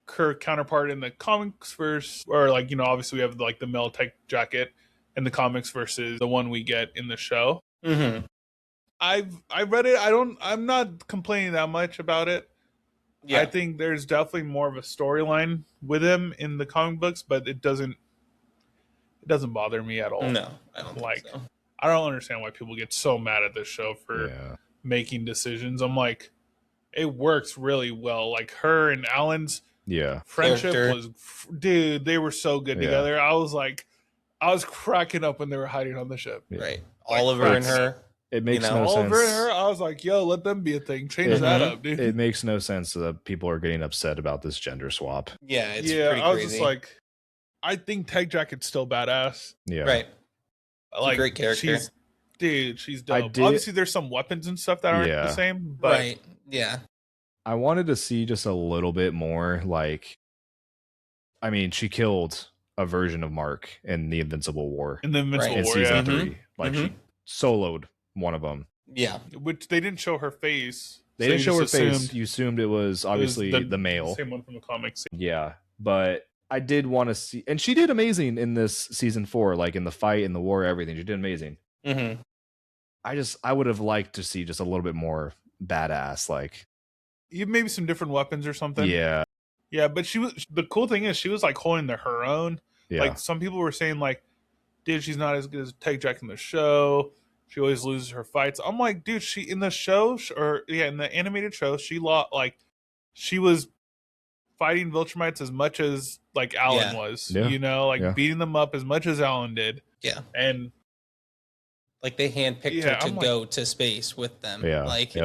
her counterpart in the comics versus, or obviously we have the male Tech Jacket in the comics versus the one we get in the show. Mm-hmm. I've read it. I'm not complaining that much about it. Yeah. I think there's definitely more of a storyline with him in the comic books, but it doesn't bother me at all. No, I don't think so. I don't understand why people get so mad at this show for making decisions. I'm like, it works really well. Like, her and Alan's friendship was, dude, they were so good together. I was cracking up when they were hiding on the ship. Right. Oliver and her. It makes no sense. Oliver and her, I was like, yo, let them be a thing. Change that up, dude. It makes no sense that people are getting upset about this gender swap. Yeah, it's pretty crazy. I was just like, I think Tag Jacket's still badass. Yeah. Right. Like, great character. She's dope. Obviously, there's some weapons and stuff that aren't the same, but right. Yeah. I wanted to see just a little bit more. Like, I mean, she killed a version of Mark in the Invincible War. In the Invincible in War, season yeah. 3. Like, she soloed one of them. Yeah. Which they didn't show her face. They didn't show her face. You assumed it was obviously the male. Same one from the comics. Yeah. But I did want to see, and she did amazing in this season 4, like in the fight, in the war, everything. She did amazing. Mm-hmm. I would have liked to see just a little bit more badass, like Maybe some different weapons or something. Yeah. Yeah, but the cool thing is she was like holding her own. Yeah. Like some people were saying like, dude, she's not as good as Tag Jack in the show. She always loses her fights. I'm like, dude, she in the show in the animated show, she was fighting Viltrumites as much as like Alan was. Yeah. You know, like beating them up as much as Alan did. Yeah. And like they handpicked her to go to space with them. Yeah. Like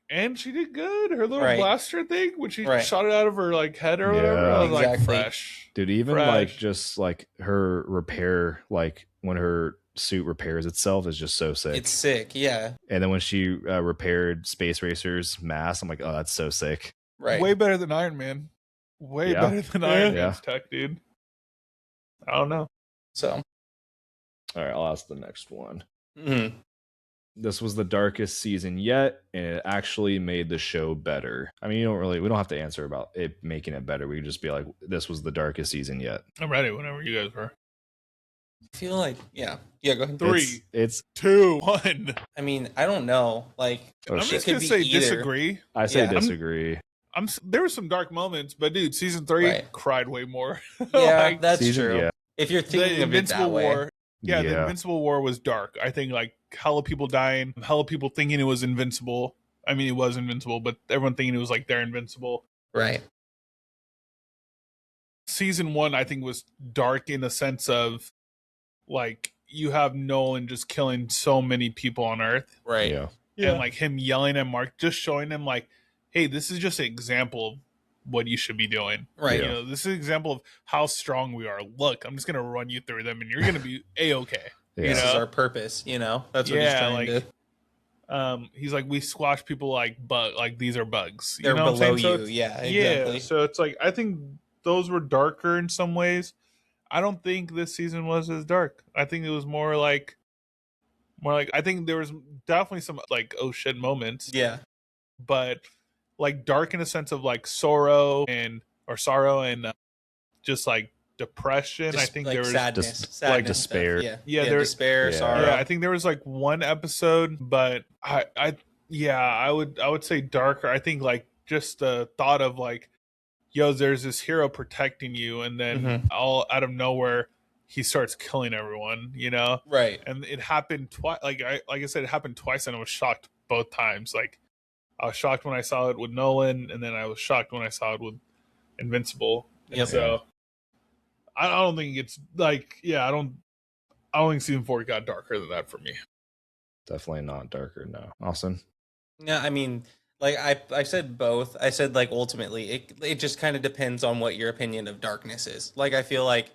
and she did good. Her little blaster thing when she shot it out of her like head or whatever. Yeah. I was like fresh. Dude, even like just like her repair, like when her suit repairs itself is just so sick. It's sick, yeah. And then when she repaired Space Racer's mask, I'm like, oh, that's so sick. Right. Way better than Iron Man. Way better than Iron Man's tech, dude. I don't know. So. All right, I'll ask the next one. Mm-hmm. This was the darkest season yet, and it actually made the show better. I mean, we don't have to answer about it making it better. We can just be like, this was the darkest season yet. I'm ready whenever you guys were. I feel like, go ahead. 3, it's 2, 1. I mean, I don't know. Like, I'm just going to say disagree. I say disagree. There were some dark moments, but dude, season 3 cried way more. Yeah, like, that's true. Yeah. If you're thinking of it that way. Yeah, the Invincible War was dark. I think like hella people dying, hella people thinking it was invincible. I mean, it was invincible, but everyone thinking it was like they're invincible. Right. Season 1, I think, was dark in the sense of like you have Nolan just killing so many people on Earth. Right. Yeah. And like him yelling at Mark, just showing him like, hey, this is just an example of what you should be doing. Right. You know, this is an example of how strong we are. Look, I'm just going to run you through them and you're going to be A-okay. Yeah. This is our purpose, you know? That's what he's trying to do. He's like, we squash people like these are bugs. They're below you. Yeah, exactly. Yeah, so it's like, I think those were darker in some ways. I don't think this season was as dark. I think it was more like I think there was definitely some like oh shit moments. Yeah. But like dark in a sense of like sorrow and just like depression. I think like there was sadness, like despair. Stuff. Yeah, there's despair, sorrow. Yeah, I think there was like one episode, but I would say darker. I think like just the thought of like, yo, there's this hero protecting you, and then all out of nowhere he starts killing everyone, you know? Right. And it happened twice. Like I said, it happened twice, and I was shocked both times. Like I was shocked when I saw it with Nolan, and then I was shocked when I saw it with Invincible. And so I don't think it's like, I don't think season 4 got darker than that for me. Definitely not darker, no. Austin? Yeah, I mean, like I said both. I said like ultimately it just kind of depends on what your opinion of darkness is. Like I feel like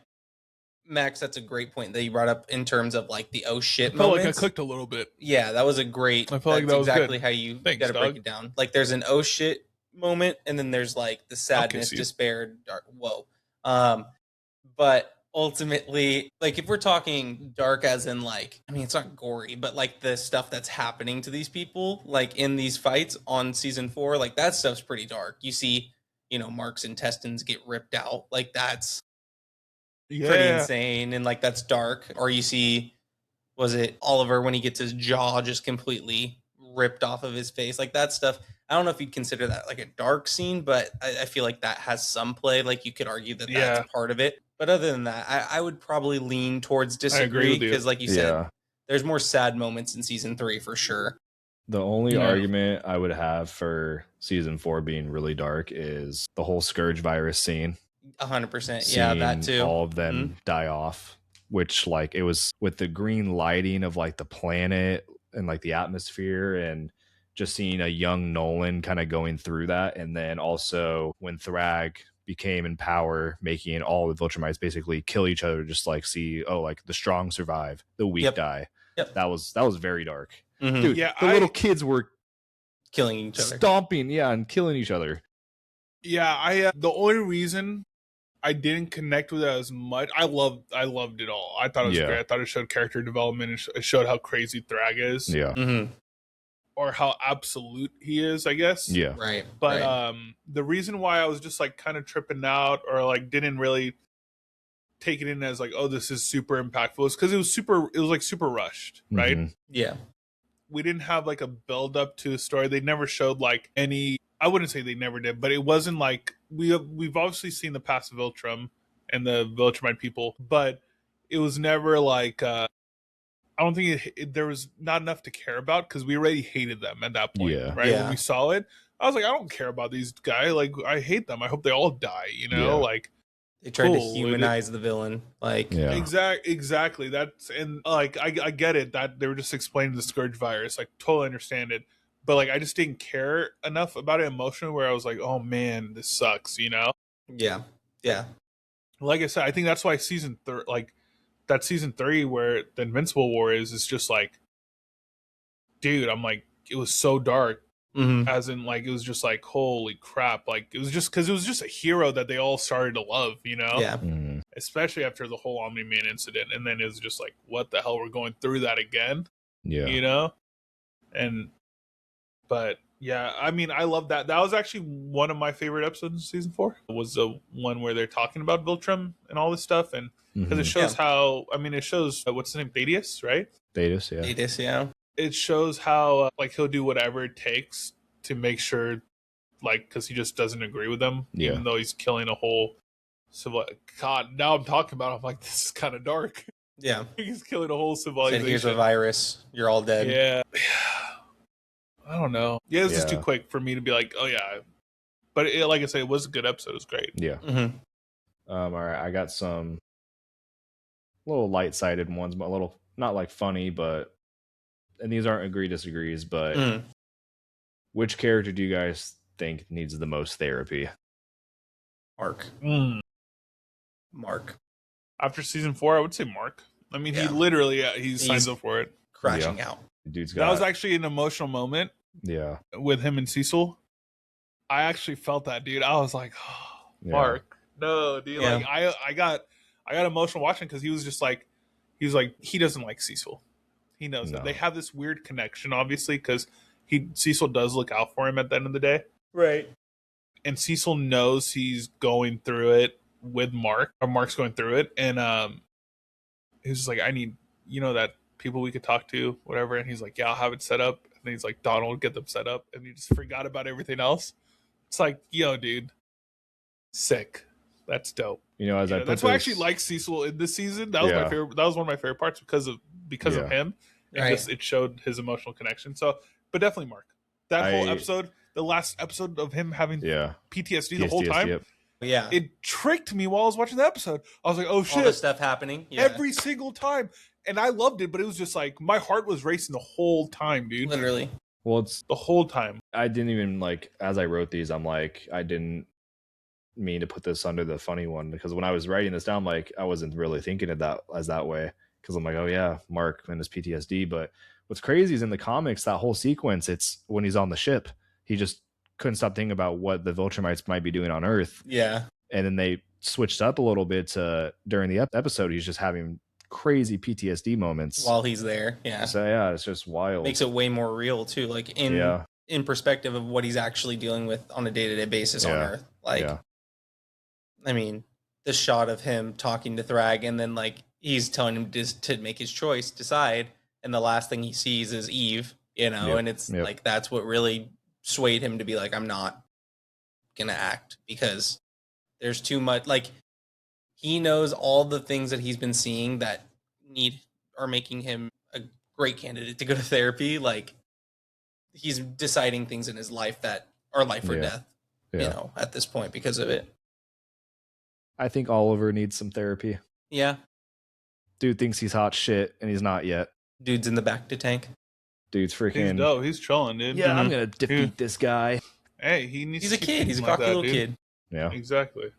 Max, that's a great point that you brought up in terms of like the oh shit moments. Like I clicked a little bit. Yeah, that was a great. I felt like that was exactly good. How you Thanks, got to break it down. Like there's an oh shit moment, and then there's like the sadness, despair, dark. Whoa. But ultimately, like if we're talking dark as in like, I mean, it's not gory, but like the stuff that's happening to these people, like in these fights on season 4, like that stuff's pretty dark. You see, Mark's intestines get ripped out. Like that's pretty insane. And like, that's dark. Or you see, was it Oliver when he gets his jaw just completely ripped off of his face? Like that stuff. I don't know if you'd consider that like a dark scene, but I feel like that has some play. Like you could argue that that's part of it. But other than that, I would probably lean towards disagree because like you said, there's more sad moments in season 3 for sure. The only argument I would have for season 4 being really dark is the whole Scourge virus scene. 100%. Yeah, that too. All of them die off, which like it was with the green lighting of like the planet and like the atmosphere, and just seeing a young Nolan kind of going through that. And then also when Thrag became in power, making all the Viltrumites basically kill each other, just like see, oh, like the strong survive, the weak die. Yep. That was very dark. Mm-hmm. Dude, Yeah, the little kids were killing each other, stomping, and killing each other. Yeah, I the only reason I didn't connect with it as much, I loved it all. I thought it was great. I thought it showed character development. It showed how crazy Thrag is. Yeah. Mm-hmm. Or how absolute he is, I guess. Yeah. Right. But the reason why I was just like kind of tripping out or like didn't really take it in as like, oh, this is super impactful is because it was like super rushed, right? Mhm. Yeah. We didn't have like a build up to a story. They never showed like any, I wouldn't say they never did, but it wasn't like we've obviously seen the past of Viltrum and the Viltrumite people, but it was never like I don't think there was not enough to care about because we already hated them at that point, right? Yeah. When we saw it, I was like, I don't care about these guys. Like, I hate them. I hope they all die. You know, like they tried to humanize the villain. Like, exactly. That's and like I get it that they were just explaining the Scourge virus. Like, totally understand it. But like, I just didn't care enough about it emotionally where I was like, oh man, this sucks. You know? Yeah. Like I said, I think that's why season 3 where the Invincible War is just like, dude, I'm like, it was so dark. Mm-hmm. As in, like, it was just like, holy crap. Like, it was just because it was just a hero that they all started to love, you know? Yeah. Mhm. Especially after the whole Omni-Man incident. And then it was just like, what the hell? We're going through that again? Yeah. You know? But yeah, I mean, I love that. That was actually one of my favorite episodes of season 4. It was the one where they're talking about Viltrum and all this stuff. And because it shows how, I mean, it shows, what's his name? Thaddeus, right? Thaddeus, yeah. It shows how, like, he'll do whatever it takes to make sure, like, because he just doesn't agree with them, even though he's killing a whole civil. God, now I'm talking about it, I'm like, this is kind of dark. Yeah. He's killing a whole civilization. Said, here's a virus. You're all dead. Yeah. I don't know. Yeah, this is too quick for me to be like, oh, yeah. But like I said, it was a good episode. It was great. Yeah. Mm-hmm. All right. I got some little light-sided ones, but a little, not like funny, but, and these aren't agree disagrees, but which character do you guys think needs the most therapy? Mark. After season 4, I would say Mark. I mean, he literally, he signs up for it. Crashing out. Dude's got, that was actually an emotional moment. Yeah. With him and Cecil. I actually felt that, dude. I was like, oh, Mark. No, dude. Yeah. Like I got emotional watching because he was like, he doesn't like Cecil. He knows that. They have this weird connection, obviously, because Cecil does look out for him at the end of the day. Right. And Cecil knows he's going through it with Mark, or Mark's going through it. And he's just like, I need, that people we could talk to, whatever. And he's like, yeah, I'll have it set up. And he's like, Donald, get them set up. And he just forgot about everything else. It's like, yo, dude, sick. That's dope. That's why I actually like Cecil in this season. That was my favorite. That was one of my favorite parts because of him. It showed his emotional connection. So, but definitely Mark. That whole episode, the last episode of him having PTSD the whole time. Yep. Yeah. It tricked me while I was watching the episode. I was like, oh shit. All this stuff happening. Yeah. Every single time. And I loved it, but it was just like, my heart was racing the whole time, dude. Literally. Well, it's the whole time. I didn't even like, as I wrote these, I'm like, I didn't mean to put this under the funny one, because when I was writing this down, like, I wasn't really thinking of that as that way, because I'm like, oh yeah, Mark and his PTSD. But what's crazy is in the comics, that whole sequence, it's when he's on the ship, he just couldn't stop thinking about what the Viltrumites might be doing on Earth. Yeah. And then they switched up a little bit to during the episode, he's just having crazy PTSD moments while he's there. Yeah. So yeah, it's just wild. Makes it way more real too, like in perspective of what he's actually dealing with on a day-to-day basis on Earth. Like, I mean, the shot of him talking to Thrag, and then like he's telling him to make his choice, decide, and the last thing he sees is Eve, and it's like that's what really swayed him to be like, I'm not gonna act, because there's too much. Like, he knows all the things that he's been seeing that are making him a great candidate to go to therapy. Like, he's deciding things in his life that are life or death, at this point because of it. I think Oliver needs some therapy. Yeah. Dude thinks he's hot shit, and he's not yet. Dude's in the back to tank. Dude's freaking... He's dope. He's chilling, dude. Yeah, I'm going to defeat this guy. Hey, he's a kid. He's a cocky little kid. Yeah, exactly.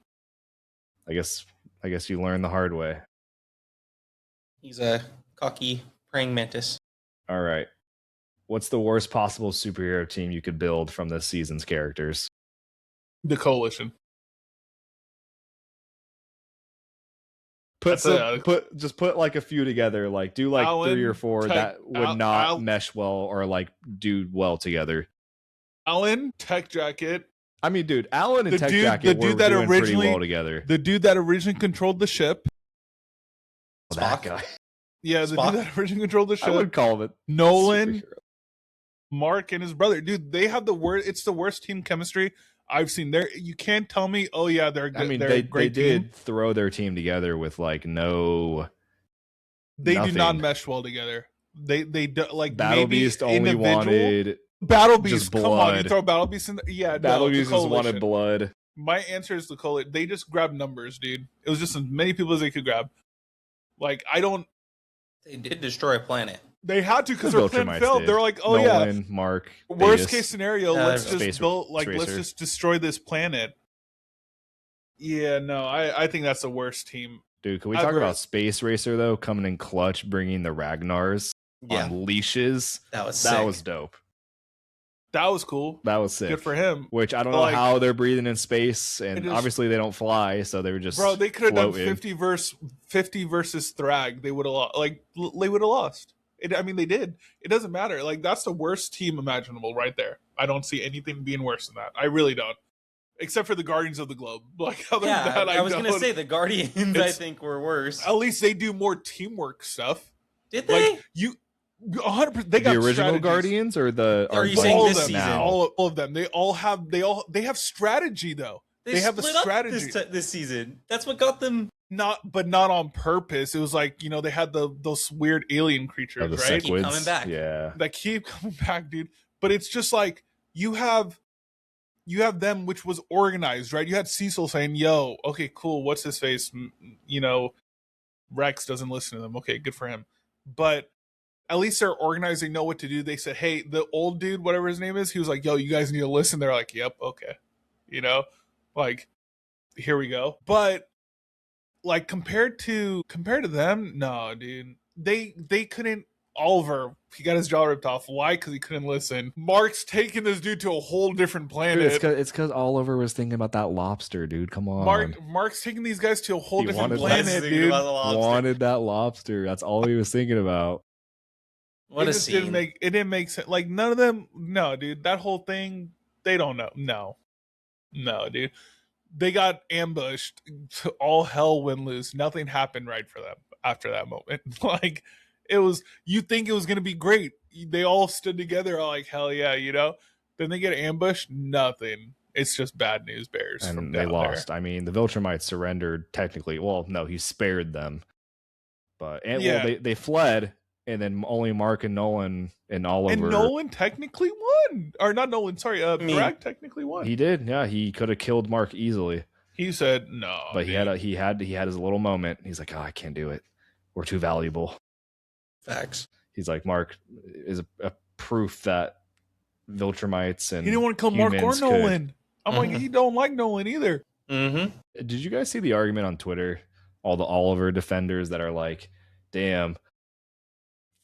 I guess you learn the hard way. He's a cocky praying mantis. All right. What's the worst possible superhero team you could build from this season's characters? The Coalition. Put like a few together. Like do like Alan, 3 or 4 that would not mesh well or like do well together. Alan, Tech Jacket. I mean, dude, Alan and Tech Jacket were doing pretty well together. The dude that originally controlled the ship. That guy. Yeah, the dude that originally controlled the ship. I would call it Nolan, Mark, and his brother. Dude, they have the worst. It's the worst team chemistry I've seen. There, you can't tell me. Oh yeah, they're good. I mean, they did throw their team together with like no. They do not mesh well together. They do, like Battle Beast only wanted Battle Beast. Come on, you throw Battle Beast in there. Yeah, Battle Beast just wanted blood. My answer is the Coalition. They just grabbed numbers, dude. It was just as many people as they could grab. Like I don't. They did destroy a planet. They had to because their plan failed. They're like, oh Nolan, Mark. Worst case scenario, let's just build let's just destroy this planet. Yeah, no, I think that's the worst team. Dude, can we talk about Space Racer though? Coming in clutch, bringing the Ragnars on leashes. That was dope. That was cool. That was sick. Good for him. Which I don't know how they're breathing in space, and obviously they don't fly, so they were just they could have done 50 versus Thrag. They would have lost. Like they would have lost. I mean, they did. It doesn't matter. Like that's the worst team imaginable right there. I don't see anything being worse than that. I really don't. Except for the Guardians of the Globe. Like other than that, I was gonna say the Guardians. I think were worse. At least they do more teamwork stuff. Did they? Like, 100%. They got the original strategies. Guardians or the? Are you saying this season? Now? All of them. They have strategy though. They have a strategy this season. That's what got them. Not on purpose. It was like they had those weird alien creatures, right? Keep coming back. Yeah, that keep coming back, dude. But it's just like you have them, which was organized, right? You had Cecil saying, "Yo, okay, cool. What's his face? Rex doesn't listen to them. Okay, good for him." But at least they're organized. They know what to do. They said, "Hey, the old dude, whatever his name is," he was like, "Yo, you guys need to listen." They're like, "Yep, okay," like here we go. But like compared to them, no, dude, they couldn't. Oliver, he got his jaw ripped off. Why? Because he couldn't listen. Mark's taking this dude to a whole different planet. Dude, it's because Oliver was thinking about that lobster, dude. Come on. Mark's taking these guys to a whole different planet, dude. Wanted that lobster. That's all he was thinking about. What a scene. It didn't make sense. Like none of them. No, dude. That whole thing. They don't know. No, dude. They got ambushed. All hell went loose. Nothing happened right for them after that moment. Like. It was, you think it was going to be great. They all stood together like, hell yeah, Then they get ambushed, nothing. It's just bad news bears. And they lost. There. I mean, the Viltrumites surrendered technically. Well, no, he spared them. But they fled, and then only Mark and Nolan and Oliver. And Nolan technically won. Or not Nolan, sorry. Thrag technically won. He did, yeah. He could have killed Mark easily. He said no. But he had his little moment. He's like, I can't do it. We're too valuable. Facts. He's like, Mark is a proof that Viltrumites and he didn't want to kill Mark or Nolan. I'm like, he don't like Nolan either. Mm-hmm. Did you guys see the argument on Twitter? All the Oliver defenders that are like, damn,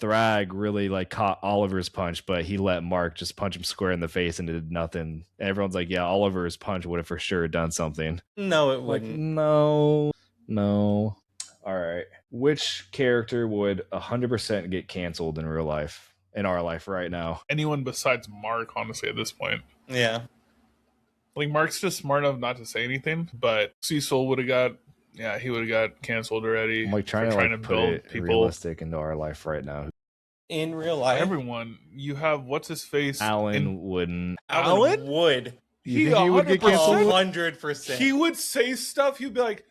Thrag really like caught Oliver's punch, but he let Mark just punch him square in the face and it did nothing. And everyone's like, yeah, Oliver's punch would have for sure done something. No, it wouldn't. No. All right. Which character would 100% get canceled in real life, in our life right now? Anyone besides Mark, honestly, at this point. Yeah. Like, Mark's just smart enough not to say anything, but Cecil would have got canceled already. I'm like trying to put it people. Realistic into our life right now. In real life? Everyone. You have, what's his face? Alan wouldn't. Alan would. You think he would get canceled? 100%. He would say stuff, he'd be like,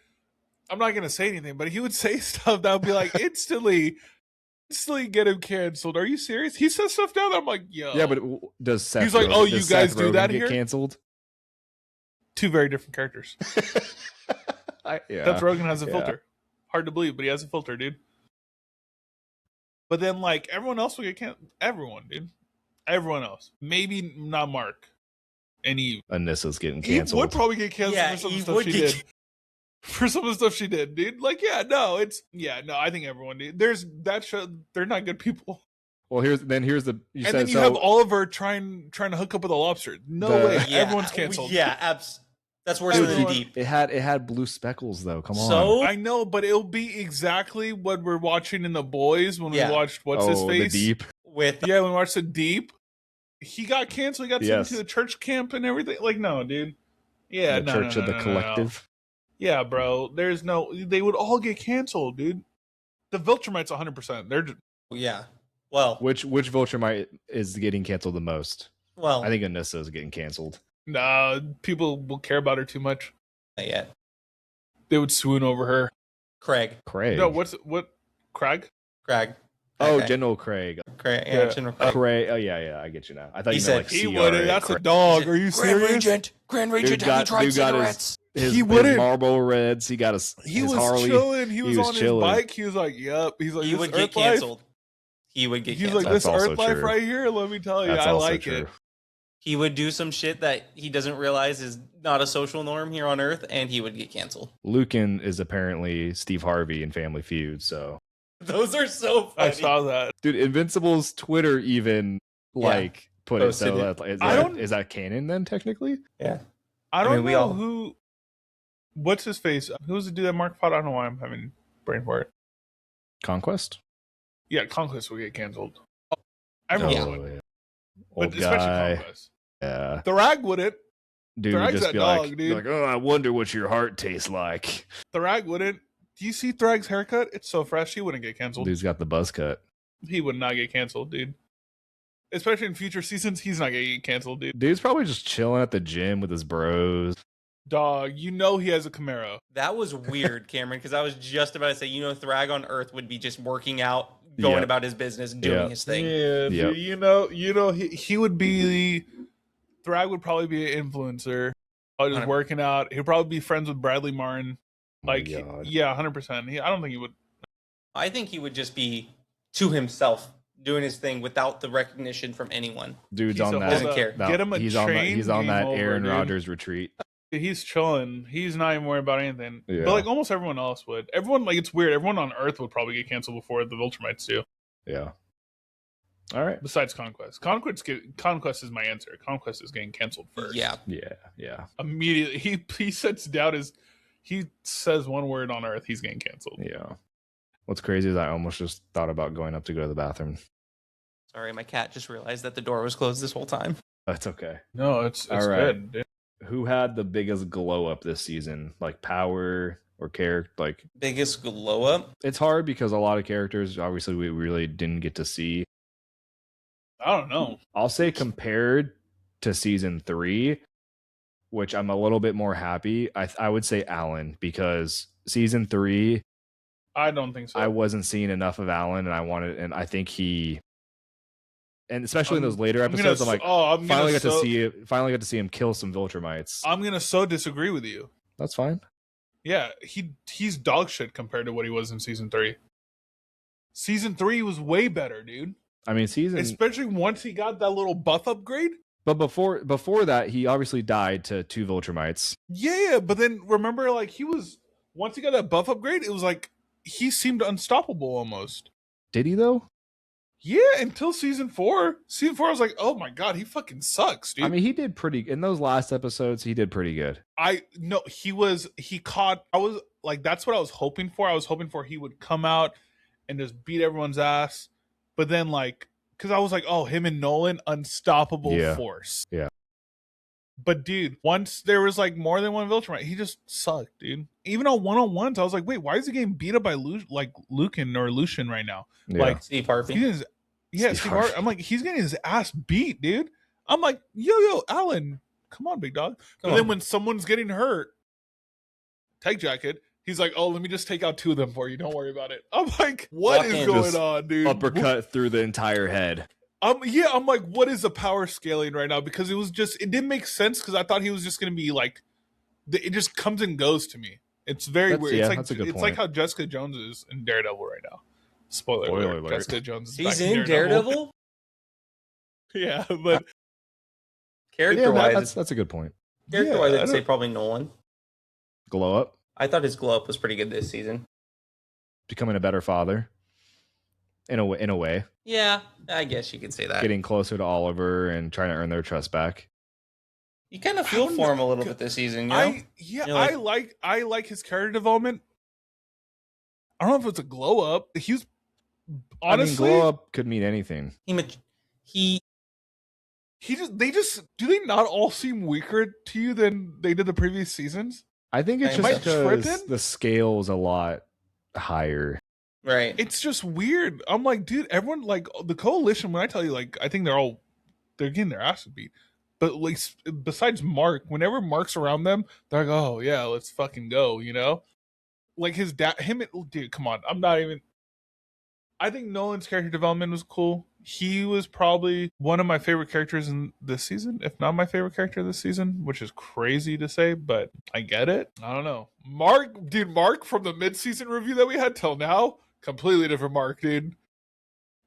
I'm not gonna say anything, but he would say stuff that would be like instantly get him canceled. Are you serious? He says stuff down there. I'm like, yo. Yeah, but does Seth? He's like, you guys do that get here? Canceled. Two very different characters. Seth Rogen has a filter. Hard to believe, but he has a filter, dude. But then, like, everyone else will get canceled. Everyone, dude. Everyone else. Maybe not Mark any. Anissa's getting He canceled. would probably get canceled for some of the stuff she did. For some of the stuff she did, dude. Like, I think everyone did. There's that show. They're not good people. Well, here's the. Then you have Oliver trying to hook up with a lobster. No way. Yeah, Everyone's canceled. Yeah, that's worse than the Deep. It had blue speckles though. Come on. So I know, but it'll be exactly what we're watching in The Boys when we watched his face. The Deep. When we watched The Deep, he got canceled. He got sent to the church camp and everything. Like, no, dude. Yeah, the Church of the Collective. Yeah, bro. There's no. They would all get canceled, dude. The Viltrumites, 100%. They're just. Yeah. Well, which Viltrumite is getting canceled the most? Well, I think Anissa is getting canceled. Nah, people will care about her too much. Not yet. They would swoon over her. Craig. No, Craig? Craig. Oh, General Craig. Craig. Yeah, General Craig. Craig. Oh, yeah, I get you now. I thought he you said meant like he wouldn't. That's a dog. Are you serious? Grand Regent, have you tried cigarettes? He wouldn't. His Marlboro Reds. He got his Harley. Chilling. He was on his bike. He was like, "Yep." He's like, he would get canceled. He would get canceled. He's like, "This Earth life right here. Let me tell you, I like it." He would do some shit that he doesn't realize is not a social norm here on Earth, and he would get canceled. Lucan is apparently Steve Harvey in Family Feud, so those are so funny. I saw that, dude. Invincible's Twitter even put it so that is that canon then technically? Yeah, I don't know who. What's his face? Who's the dude that Mark fought? I don't know why I'm having brain for it. Conquest. Yeah, Conquest will get canceled. Everyone would. Yeah. But especially Conquest. Yeah. Thrag wouldn't. Dude Thrag's would just that be dog, like, dude. like, oh, I wonder what your heart tastes like. Thrag wouldn't. Do you see Thrag's haircut? It's so fresh. He wouldn't get canceled. Dude's got the buzz cut. He would not get canceled, dude. Especially in future seasons, he's not gonna get canceled, dude. Dude's probably just chilling at the gym with his bros. Dog, you know he has a Camaro. That was weird, Cameron, because I was just about to say, Thrag on Earth would be just working out, going about his business, doing his thing. Yeah, dude, he would be. Thrag would probably be an influencer. Just working out. He'd probably be friends with Bradley Martin. Like, 100%. I don't think he would. I think he would just be to himself, doing his thing without the recognition from anyone. Dude's on that. Doesn't care. Get him a he's train. On that Aaron Rodgers retreat. He's chilling. He's not even worried about anything. Yeah. But like almost everyone else would. Everyone, like, it's weird. Everyone on Earth would probably get canceled before the Viltrumites do. Yeah. All right. Besides Conquest. Conquest is my answer. Conquest is getting canceled first. Yeah. Immediately. He sets down he says one word on Earth, he's getting canceled. Yeah. What's crazy is I almost just thought about going up to go to the bathroom. Sorry, my cat just realized that the door was closed this whole time. That's okay. No, it's all right. good. Dude. Who had the biggest glow up this season? Like power or character? Like biggest glow up? It's hard because a lot of characters, obviously, we really didn't get to see. I don't know. I'll say compared to season 3, which I'm a little bit more happy. I would say Alan, because season 3, I don't think so. I wasn't seeing enough of Alan, and I think he. And especially in those later episodes, finally got to see him kill some Viltrumites. I'm gonna so disagree with you. That's fine. Yeah, he's dog shit compared to what he was in season 3. Season 3 was way better, dude. I mean, especially once he got that little buff upgrade. But before that, he obviously died to 2 Viltrumites. Yeah, but then remember, like, once he got that buff upgrade, it was like he seemed unstoppable almost. Did he though? Yeah, until season 4. Season 4, I was like, oh my god, he fucking sucks, dude. I mean, he did in those last episodes, he did pretty good. I was like, that's what I was hoping for. I was hoping for he would come out and just beat everyone's ass. But then, like, because I was like, oh, him and Nolan, unstoppable force. Yeah. But, dude, once there was, like, more than one Viltrumite, he just sucked, dude. Even on one-on-ones, I was like, wait, why is he getting beat up by Lucan right now? Yeah. Like, Steve Harvey. Steve Harvey. I'm like, he's getting his ass beat, dude. I'm like, yo, Alan, come on, big dog. But then when someone's getting hurt, Tech Jacket, he's like, oh, let me just take out 2 of them for you. Don't worry about it. I'm like, what is going on, dude? Uppercut through the entire head. I'm like, what is the power scaling right now? Because it didn't make sense because I thought he was just going to be like, it just comes and goes to me. It's very weird. Yeah, it's like how Jessica Jones is in Daredevil right now. Spoiler alert. Jessica Jones is He's in Daredevil? Yeah, but Character-wise, that's a good point. I'd say probably Nolan. Glow up, I thought his glow up was pretty good this season. becoming a better father. In a way. Yeah, I guess you could say that. Getting closer to Oliver and trying to earn their trust back. You kind of feel for him a little bit this season, you know? I like his character development. I don't know if it's a glow up. He's honestly, glow up could mean anything. He do they not all seem weaker to you than they did the previous seasons? I think it's just because the scale's a lot higher. Right. It's just weird. I'm like, dude, everyone, like, the coalition, when I tell you, like, I think they're getting their asses beat. But, like, besides Mark, whenever Mark's around them, they're like, oh, yeah, let's fucking go, you know? Like, his dad, dude, come on. I think Nolan's character development was cool. He was probably one of my favorite characters in this season, if not my favorite character this season, which is crazy to say, but I get it. I don't know. Mark from the mid-season review that we had till now, completely different Mark, dude.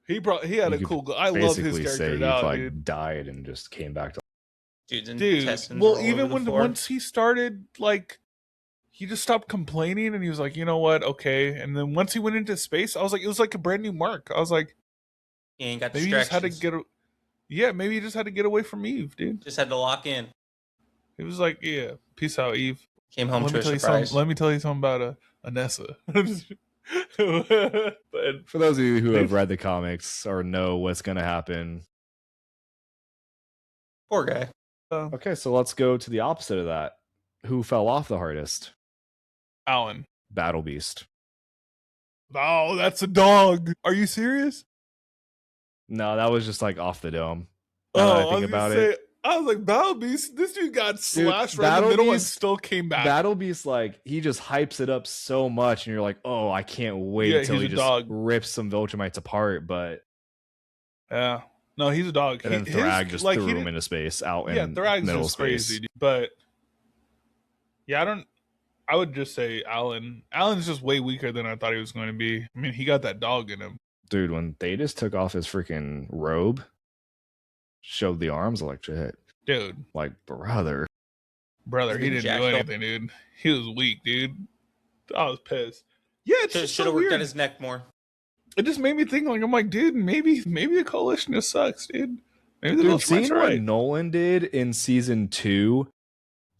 He had a cool. I love his character now, dude. Died and just came back to. Well, even once he started, like, he just stopped complaining and he was like, you know what, okay. And then once he went into space, I was like, it was like a brand new Mark. I was like, he ain't got maybe he just had to maybe he just had to get away from Eve, dude. Just had to lock in. He was like, yeah, peace out, Eve. Came home to a surprise. Let me tell you something about Anessa. But for those of you who have read the comics or know what's going to happen. Poor guy. Okay, so let's go to the opposite of that. Who fell off the hardest? Alan. Battle Beast. Oh, that's a dog. Are you serious? No, that was just like off the dome. I think about it. I was like, Battle Beast, this dude got slashed right in the middle and still came back. Battle Beast, like, he just hypes it up so much, and you're like, oh, I can't wait until he just rips some Viltrumites apart, but... Yeah. No, he's a dog. And then Thrag just threw him into space, out in middle space. Crazy, but, yeah, I would just say Alan. Alan's just way weaker than I thought he was going to be. I mean, he got that dog in him. Dude, when Thetis took off his freaking robe, showed the arms, like, shit. Dude. Like, brother, he didn't do anything, dude. He was weak, dude. I was pissed. Yeah, it's should have worked on his neck more. It just made me think, like, I'm like, dude, maybe the coalition just sucks, dude. Maybe the Viltrumites are right. What Nolan did in season 2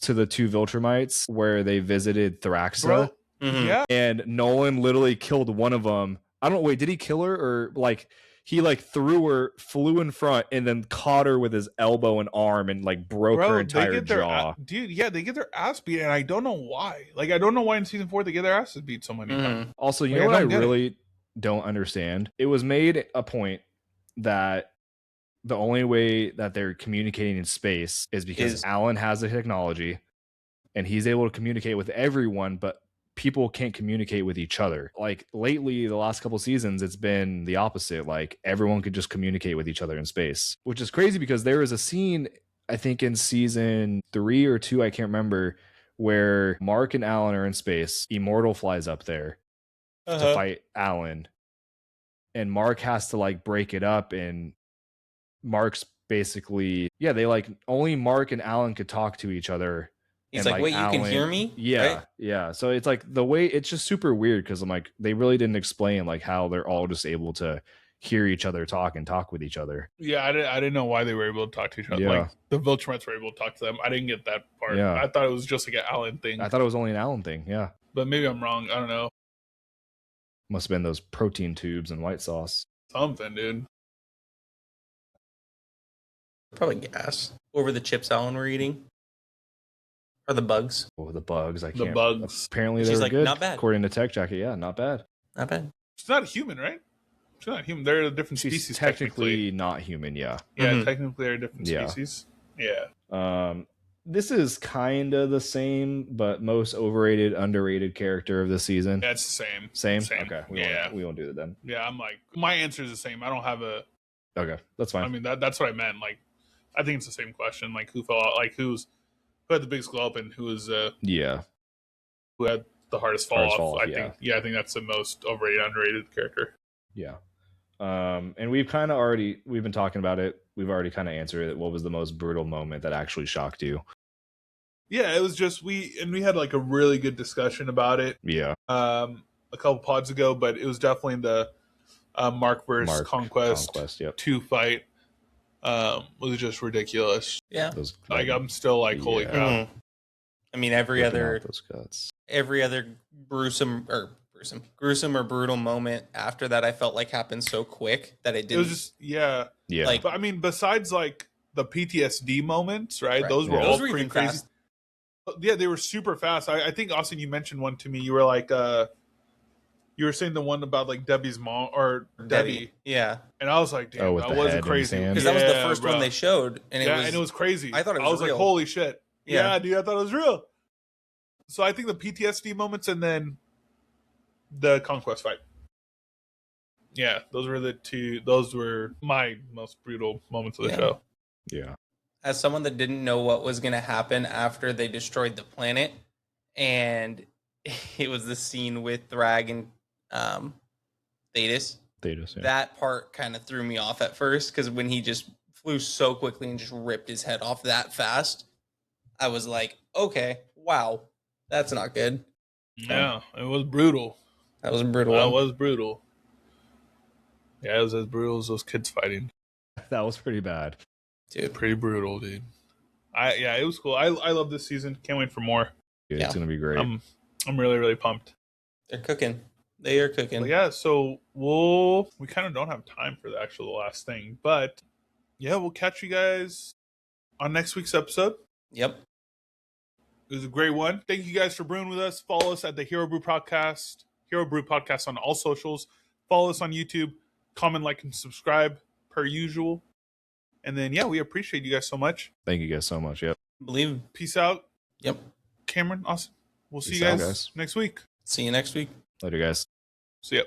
to the 2 Viltrumites where they visited Thraxa. Mm-hmm. Yeah. And Nolan literally killed one of them. I don't know, wait, did he kill her? Or, like, he, like, threw her, flew in front, and then caught her with his elbow and arm and, like, broke her entire jaw. Dude, yeah, they get their ass beat, and I don't know why. Like, I don't know why in season 4 they get their asses beat so many times. Also, you know what I really don't understand? It was made a point that the only way that they're communicating in space is because Alan has the technology, and he's able to communicate with everyone, but people can't communicate with each other. Like, lately, the last couple seasons, it's been the opposite. Like, everyone could just communicate with each other in space, which is crazy because there is a scene, I think in season 3 or 2, I can't remember, where Mark and Alan are in space. Immortal flies up there to fight Alan, and Mark has to, like, break it up, and Mark's basically, they, like, only Mark and Alan could talk to each other. He's like, wait, Alan, you can hear me? Yeah, right? Yeah. So it's like the way, it's just super weird because I'm like, they really didn't explain like how they're all just able to hear each other talk and talk with each other. Yeah, I didn't know why they were able to talk to each other. Yeah. Like, the Viltrumites were able to talk to them. I didn't get that part. Yeah. I thought it was just like an Alan thing. I thought it was only an Alan thing, yeah. But maybe I'm wrong. I don't know. Must have been those protein tubes and white sauce. Something, dude. Probably gas. Over the chips Alan were eating. Or the bugs. Oh, the bugs. I can't. The bugs. Apparently they're good. Not bad. According to Tech Jacket, yeah, not bad. Not bad. It's not human, right? It's not human. They're a different species. Technically not human, yeah. Yeah, technically they're a different species. Yeah. This is kind of the same, but most overrated, underrated character of the season. Yeah, it's the same. Same? Okay. We won't do it then. Yeah, I'm like, my answer is the same. I don't have a... Okay, that's fine. I mean, that's what I meant. Like, I think it's the same question. Like, who fell out? Like, who had the biggest glow up and who was... who had the hardest fall off. I think that's the most overrated, underrated character. Yeah. And we've been talking about it. We've already kind of answered it. What was the most brutal moment that actually shocked you? Yeah, it was just we had like a really good discussion about it. Yeah. A couple pods ago, but it was definitely the Mark versus Conquest yep. 2 fight. Was just ridiculous. Yeah. Like I'm still like, holy crap. Mm-hmm. I mean, every other gruesome or brutal moment after that, I felt like happened so quick that it didn't. It was just yeah. Like, but I mean, besides like the PTSD moments, right? Those were all pretty crazy. Fast. Yeah, they were super fast. I think Austin, you mentioned one to me. You were like, you were saying the one about like Debbie's mom or Debbie. Yeah. And I was like, damn, that wasn't crazy because that was the first one they showed, and it was crazy. I thought it was. I was real. like, holy shit. Yeah, dude, I thought it was real. So I think the PTSD moments and then the Conquest fight. Yeah, those were the two. Those were my most brutal moments of the show. Yeah. As someone that didn't know what was going to happen after they destroyed the planet, and it was the scene with Thrag and Thetis. Yeah. That part kind of threw me off at first, because when he just flew so quickly and just ripped his head off that fast, I was like, okay, wow, that's not good. Yeah, it was brutal. That was brutal. That was brutal. Yeah, it was as brutal as those kids fighting. That was pretty bad. Dude. Pretty brutal, dude. It was cool. I love this season. Can't wait for more. Yeah, it's gonna be great. I'm really, really pumped. They're cooking. They are cooking. But yeah, so we kind of don't have time for the last thing, but yeah, we'll catch you guys on next week's episode. Yep. It was a great one. Thank you guys for brewing with us. Follow us at the Hero Brew Podcast on all socials. Follow us on YouTube. Comment, like, and subscribe per usual. And then, yeah, we appreciate you guys so much. Thank you guys so much. Yep. Believe. Peace out. Yep. Cameron, awesome. We'll see Peace you out, guys next week. See you next week. Later, guys. See ya.